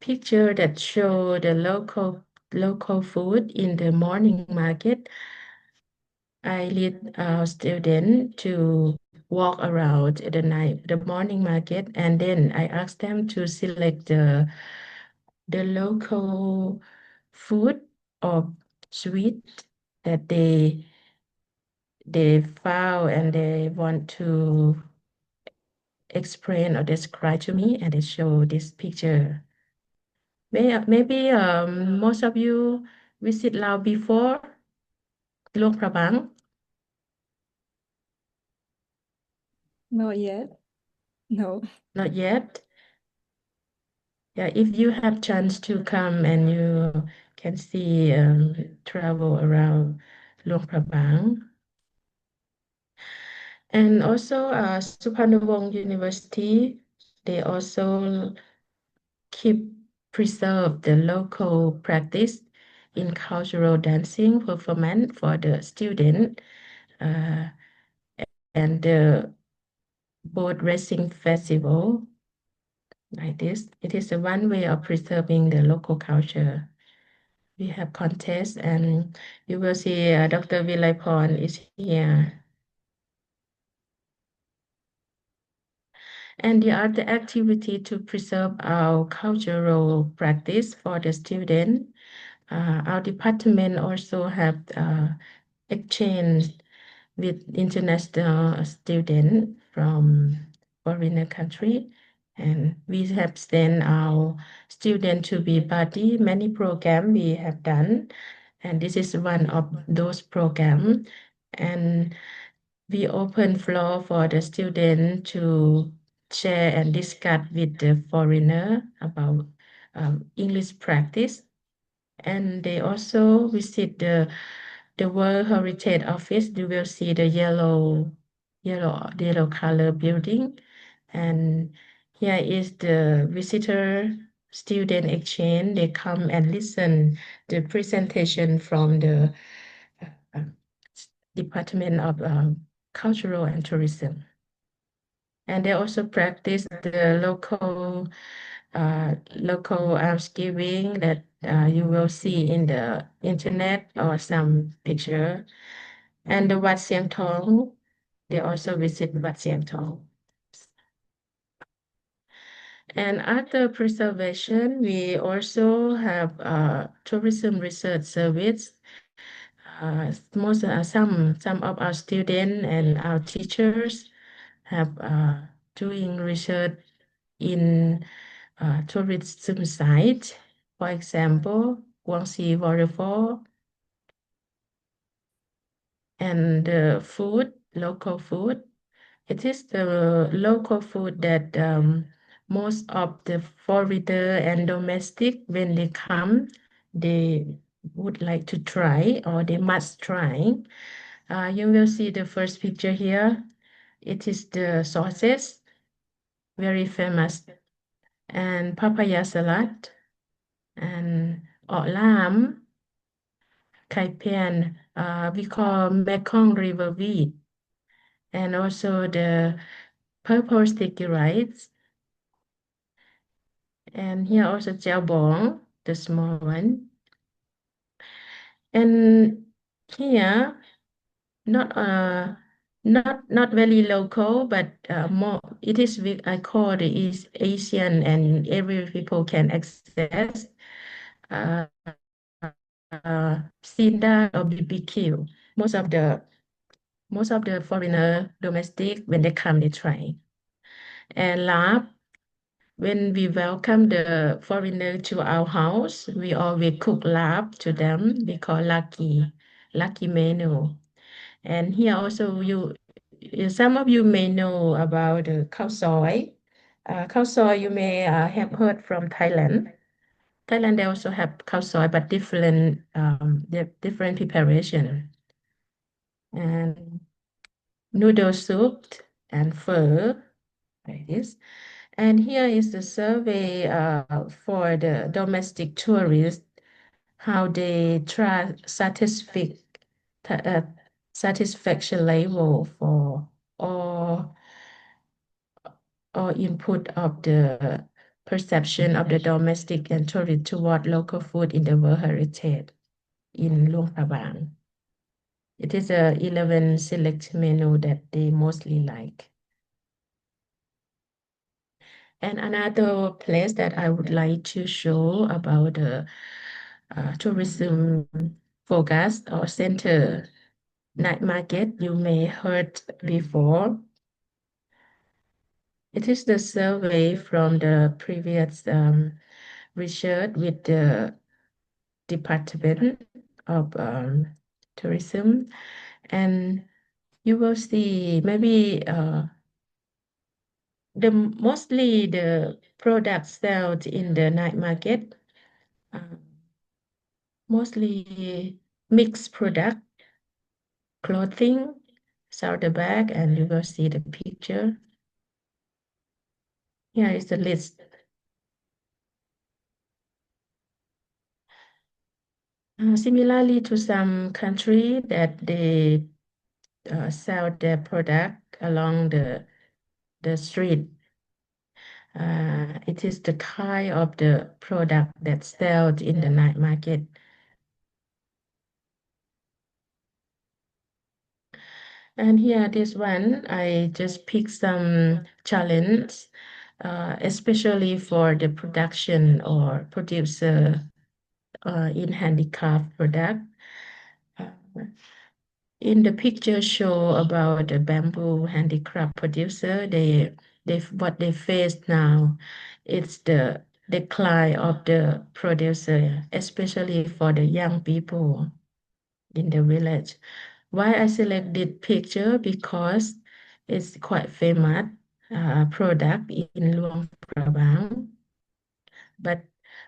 picture that show the local food in the morning market. I lead our student to walk around the morning market, and then I ask them to select the local food or sweet that they found and they want to explain or describe to me, and they show this picture. Maybe most of you visit Laos before Luang Prabang? Not yet. No. Not yet. Yeah, if you have chance to come and you can see travel around Luang Prabang. And also Suparnawong University, they also preserve the local practice in cultural dancing performance for the student and the boat racing festival like this. It is one way of preserving the local culture. We have contests, and you will see Dr. Vilaypon is here. And the other activity to preserve our cultural practice for the student. Our department also have exchange with international students from foreign country, and we have sent our students to be buddy. Many programs we have done, and this is one of those programs. And we open floor for the student to share and discuss with the foreigner about English practice. And they also visit the World Heritage Office. You will see the yellow color building. And here is the visitor student exchange. They come and listen the presentation from the uh, Department of Cultural and Tourism. And they also practice the local alms giving that you will see in the internet or some picture. And the Wat Siang Thong, they also visit Wat Siang Thong. And after preservation, we also have tourism research service. Some of our students and our teachers have doing research in tourism sites. For example, Guangxi Waterfall, and the food, local food. It is the local food that most of the foreigner and domestic, when they come, they would like to try or they must try. You will see the first picture here. It is the sauces, very famous, and papaya salad, and lam, kai pian, we call Mekong River wheat, and also the purple sticky rice. And here also jiao bong, the small one. And here, not not very local, but more it is I call it is Asian and every people can access. Sinda or BBQ. Most of the foreigner domestic when they come they try. And lab, when we welcome the foreigner to our house, we always cook lab to them. We call lucky menu. And here also some of you may know about the khao soi. Khao soi you may have heard from Thailand. Thailand they also have khao soi, but different preparation. And noodle soup and pho, like this. And here is the survey for the domestic tourists, how they try satisfaction level for all input of the perception of the domestic and tourist toward local food in the World Heritage in Luang Prabang. It is 11 select menu that they mostly like. And another place that I would like to show about the tourism focus or center night market you may heard before. It is the survey from the previous research with the Department of Tourism, and you will see maybe mostly the products sold in the night market, mostly mixed product, clothing, shoulder bag, and you will see the picture. Here is the list. Similarly to some country that they sell their product along the street. It is the kind of the product that's sold in the night market. And here, this one, I just picked some challenge, especially for the production or producer in handicraft product. In the picture show about the bamboo handicraft producer, what they face now, it's the decline of the producer, especially for the young people in the village. Why I select this picture? Because it's quite famous product in Luang Prabang, but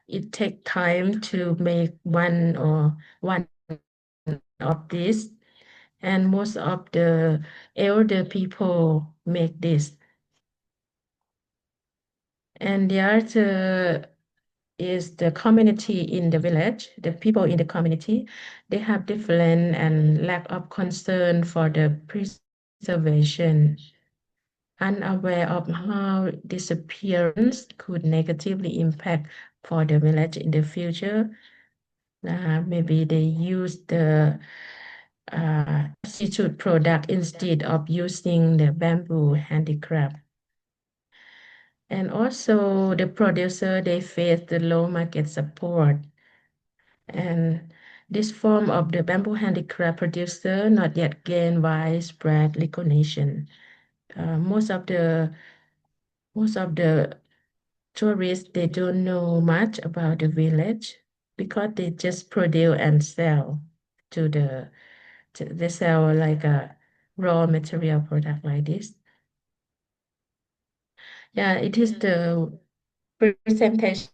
it takes time to make one of these, and most of the elder people make this. And the other is the community in the village, the people in the community, they have different and lack of concern for the preservation, unaware of how disappearance could negatively impact for the village in the future. Maybe they use the substitute product instead of using the bamboo handicraft. And also the producer, they face the low market support. And this form of the bamboo handicraft producer not yet gain widespread recognition. Most of the tourists, they don't know much about the village because they just produce and sell they sell like a raw material product like this. Yeah, it is the presentation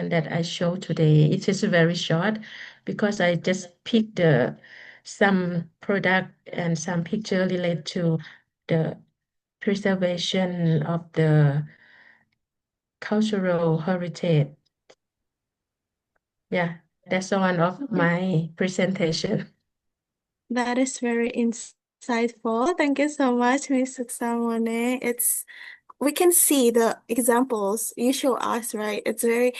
that I show today. It is very short because I just picked some product and some picture related to the preservation of the cultural heritage. Yeah, that's one of my presentation. That is very insightful. Thank you so much, Ms. Suksamone. We can see the examples you show us, right? It's very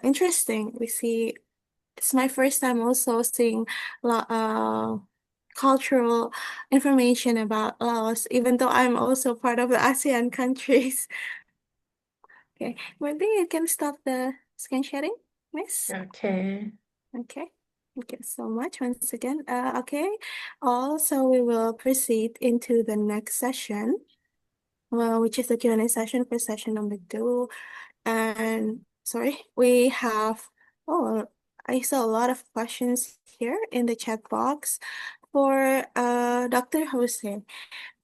interesting. It's my first time also seeing cultural information about Laos, even though I'm also part of the ASEAN countries. Okay, maybe you can stop the screen sharing, Miss. Okay. Okay, thank you so much once again. Okay, also we will proceed into the next session, which is the Q&A session for session number 2. And sorry, we have, oh, I saw a lot of questions here in the chat box for Dr. Jose.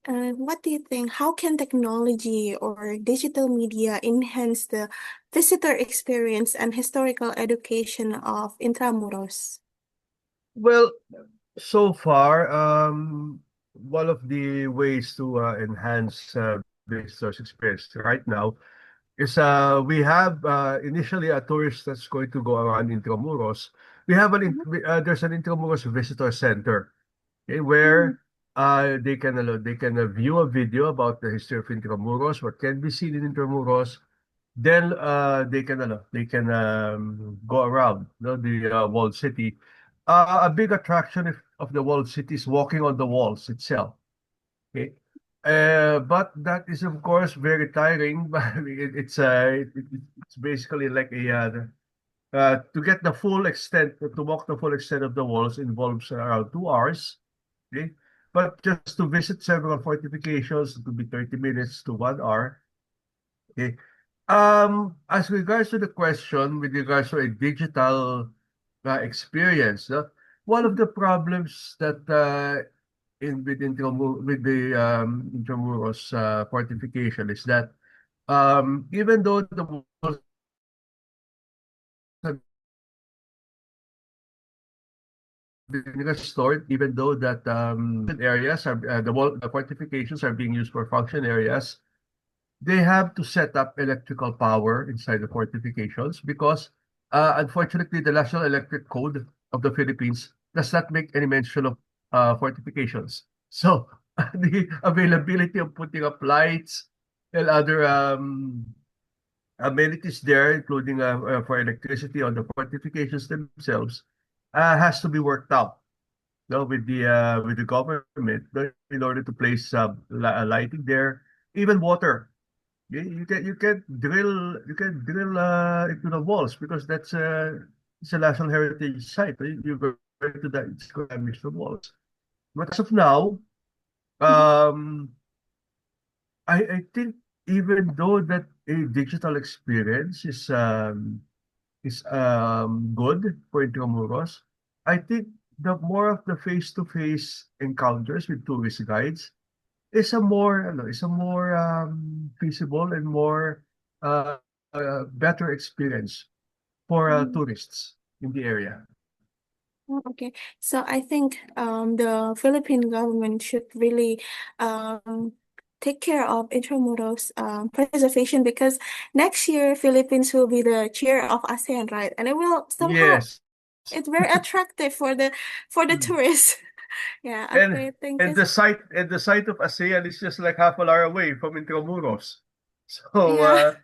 What do you think? How can technology or digital media enhance the visitor experience and historical education of Intramuros? Well, so far, one of the ways to enhance visitors' experience right now is we have initially a tourist that's going to go around Intramuros. We have there's an Intramuros Visitor Center, okay, where they can view a video about the history of Intramuros, what can be seen in Intramuros. Then they can go around, the walled city. A big attraction of the walled city is walking on the walls itself. Okay. But that is of course very tiring. But it's basically like to get the full extent, to walk the full extent of the walls involves around 2 hours. Okay. But just to visit several fortifications, it could be 30 minutes to 1 hour. Okay. As regards to the question with regards to a digital experience, one of the problems that with the Intramuros fortification is that even though the walls have been restored, even though that areas are the fortifications are being used for function areas, they have to set up electrical power inside the fortifications because, unfortunately, the National Electric Code of the Philippines does not make any mention of fortifications. So the availability of putting up lights and other amenities there, including for electricity on the fortifications themselves, has to be worked out. With the government in order to place lighting there, even water. You can drill into the walls because it's a national heritage site. You go to that, it's going to damage the walls. But as of now, um, I think even though that a digital experience is good for Intramuros, I think the more of the face-to-face encounters with tourist guides is a more feasible and more uh, better experience for tourists in the area. Oh, okay, so I think the Philippine government should really take care of Intramuros preservation because next year Philippines will be the chair of ASEAN, right? And it will somehow Yes. it's very attractive for the tourists. Yeah, okay, thank you. And the site of ASEAN is just like half an hour away from Intramuros. Yeah.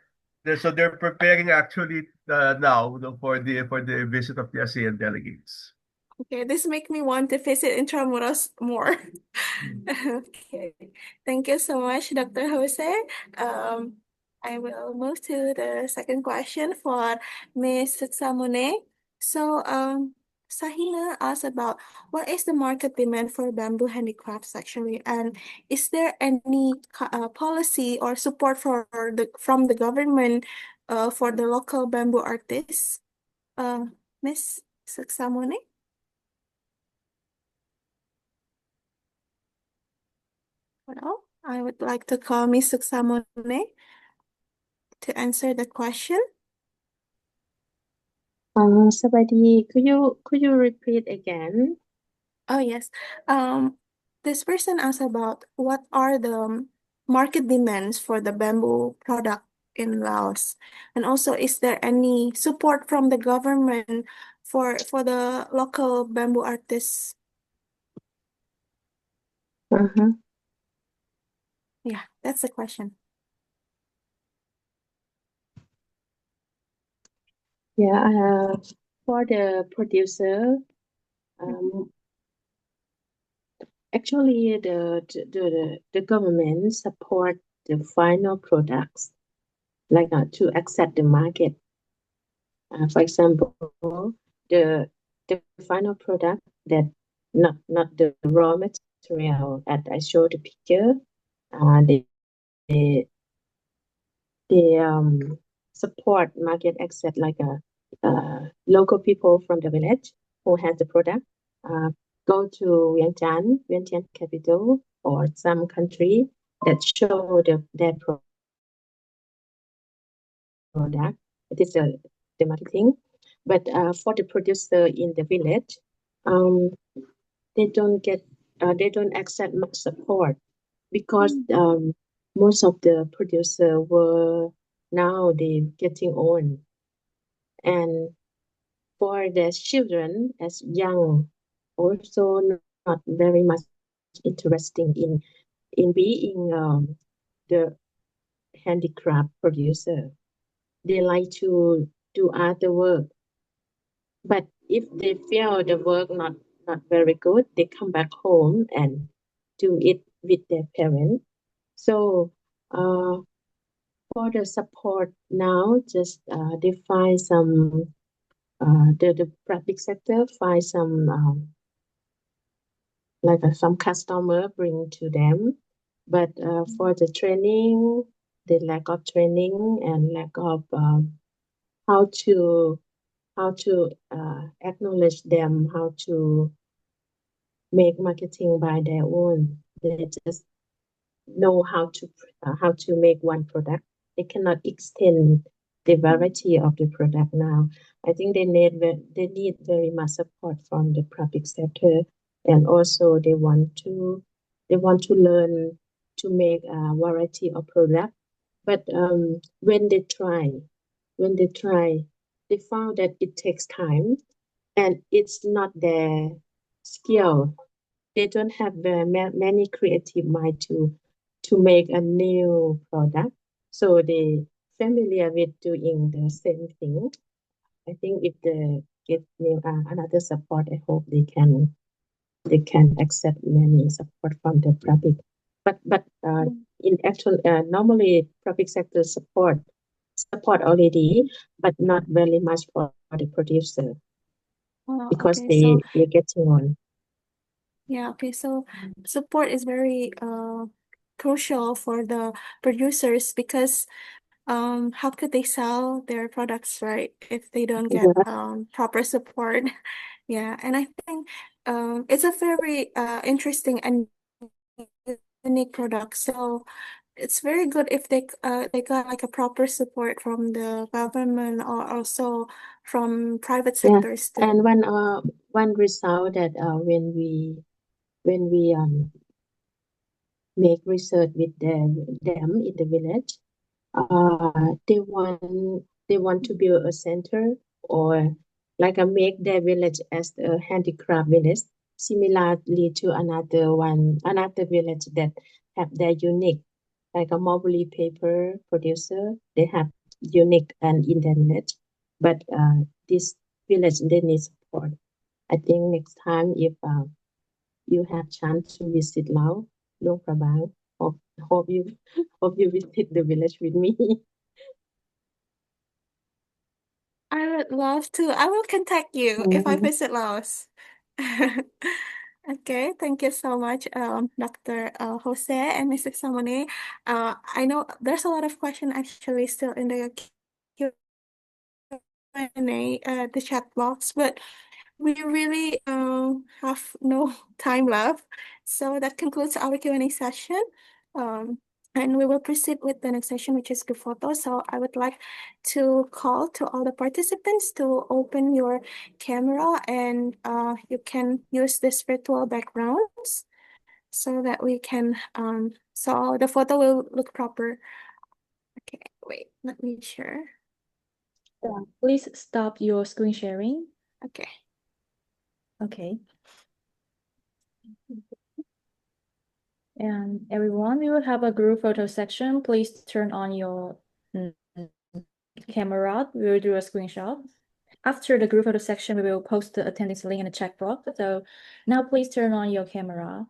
So they're preparing actually now for the visit of the ASEAN delegates. Okay, this make me want to visit Intramuros more. Okay, thank you so much, Dr. Jose. I will move to the second question for Ms. Samune. So, Sahina asked about what is the market demand for bamboo handicrafts actually, and is there any policy or support from the government for the local bamboo artists? Ms. Samune? Well, I would like to call Ms. Suksamone to answer the question. Sabadi, could you repeat again? Oh, yes. This person asked about what are the market demands for the bamboo product in Laos, and also is there any support from the government for the local bamboo artists? Yeah, that's the question. Yeah, for the producer, Actually, the government support the final products, like to accept the market. For example, the final product that not the raw material as I showed the picture, they support market access like local people from the village who has the product go to Vientiane capital or some country that show their product. It is the marketing, but for the producer in the village, they don't accept much support because most of the producer were now they getting old, and for the children as young also not very much interesting in being the handicraft producer. They like to do other work, but if they feel the work not very good, they come back home and do it with their parents. So for the support now, just they find some the public sector find some like some customer bring to them, but for the training, the lack of training and lack of how to acknowledge them, how to make marketing by their own. They just know how to make one product. They cannot extend the variety of the product now. I think they need very much support from the public sector, and also they want to learn to make a variety of product. But when they try, they found that it takes time, and it's not their skill. They don't have many creative mind to make a new product, so they familiar with doing the same thing. I think if they get new another support, I hope they can accept many support from the public. But in actual normally public sector support already, but not very much for the producer because Okay, so they're getting on. yeah, okay, so support is very crucial for the producers because how could they sell their products, right, if they don't get proper support? Yeah, and I think it's a very interesting and unique product. So it's very good if they got like a proper support from the government or also from private Yeah, sectors too. and one result that when we make research with them in the village, they want to build a center or like make their village as a handicraft village, similarly to another village that have their unique, like a Mulberry paper producer. They have unique and in their village, but this village they need support. I think next time if you have chance to visit Laos, Luang Prabang, hope you visit the village with me. I would love to. I will contact you if I visit Laos. Okay, thank you so much, Dr. Jose and Mr. Samone. I know there's a lot of questions actually still in the Q&A, the chat box, but we really have no time left. So that concludes our Q&A session. And we will proceed with the next session, which is group photo. So I would like to call to all the participants to open your camera, and you can use this virtual backgrounds so that we can so the photo will look proper. Okay, wait, let me share. Please stop your screen sharing. Okay. Okay. And everyone, we will have a group photo section. Please turn on your camera. We will do a screenshot. After the group photo section, we will post the attendance link in the chat box. So now please turn on your camera.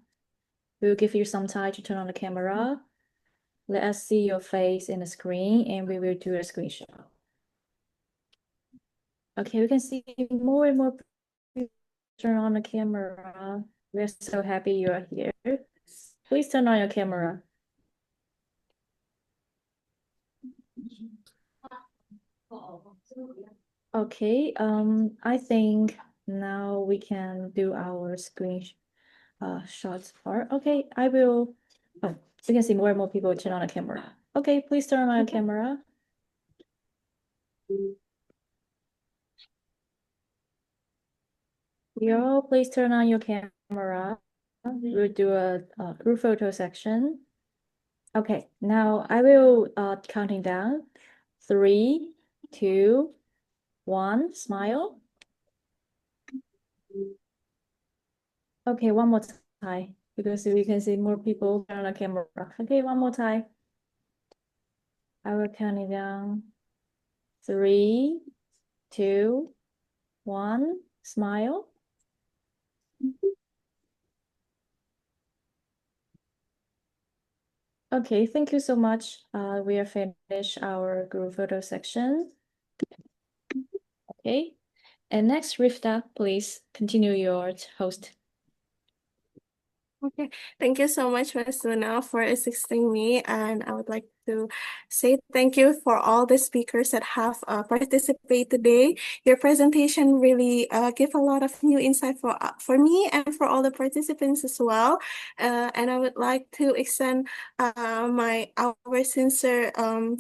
We will give you some time to turn on the camera. Let us see your face in the screen and we will do a screenshot. Okay, we can see more and more people turn on the camera. We're so happy you are here. Please turn on your camera. Okay, I think now we can do our screen shots part. Okay, I will. Oh, you can see more and more people turn on the camera. Okay, please turn on your camera. Yo, please turn on your camera. We'll do a group photo section. Okay, now I will counting down. 3, 2, 1, smile. Okay, one more time because we can see more people turn on the camera. Okay, one more time. I will count it down. 3, 2, 1, smile. Okay, thank you so much. We have finished our group photo section. Okay, and next, Rifta, please continue your host. Okay, thank you so much, Ms. Luna, for assisting me. And I would like to say thank you for all the speakers that have participated today. Your presentation really gave a lot of new insight for me and for all the participants as well. And I would like to extend our sincere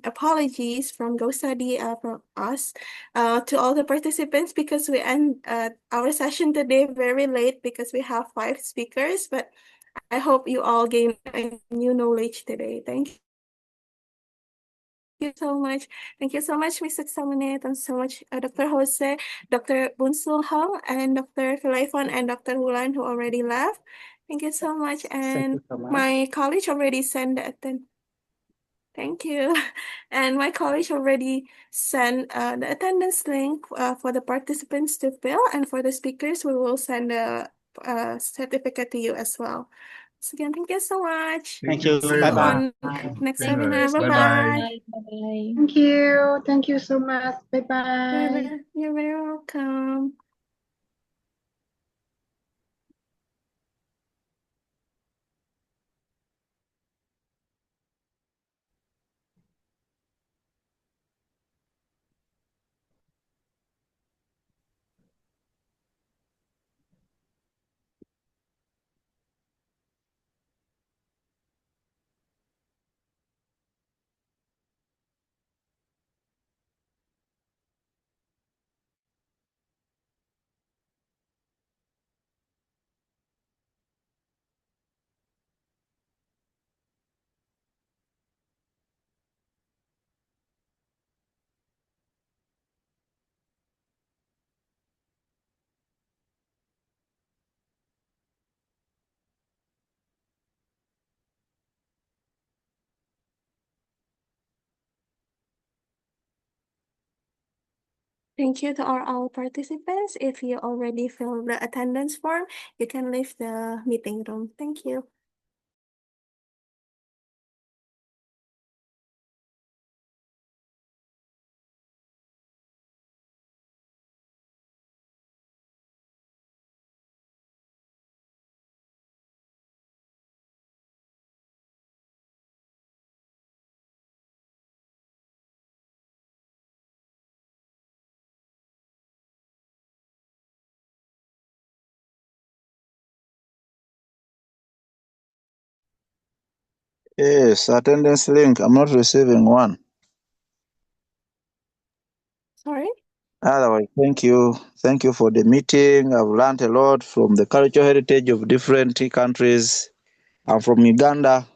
apologies from GoStudy from us to all the participants because we end our session today very late because we have 5 speakers, but I hope you all gain a new knowledge today. Thank you so much. Thank you so much, Mr. Samanet, and so much, Dr. Jose, Dr. Bunsul Hong, and Dr. Philaifon, and Dr. Wulan, who already left. Thank you so much. And you so much. my college already sent the Thank you. And my college already sent the attendance link for the participants to fill, and for the speakers, we will send a certificate to you as well. So again, thank you so much. Thank you. See you Bye-bye. on next Good night. webinar. Bye Bye-bye. bye. Thank you. Thank you so much. Bye-bye. You're very welcome. Thank you to all participants. If you already filled the attendance form, you can leave the meeting room. Thank you. Yes, attendance link. I'm not receiving one. Sorry? Otherwise, thank you. Thank you for the meeting. I've learned a lot from the cultural heritage of different countries. I'm from Uganda.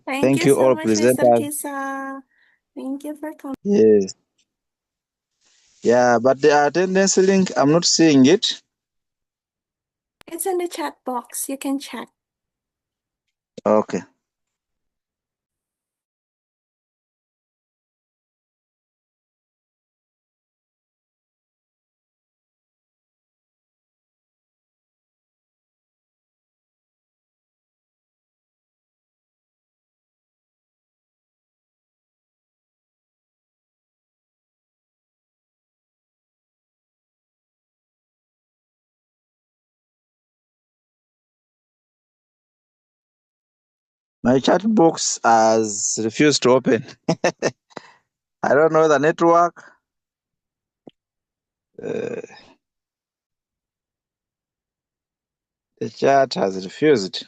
Thank Thank you you so all much, Mr. presenters. Kisa. Thank you for coming. Yes. Yeah, but the attendance link, I'm not seeing it. It's in the chat box. You can check. Okay. My chat box has refused to open. I don't know the network. The chat has refused.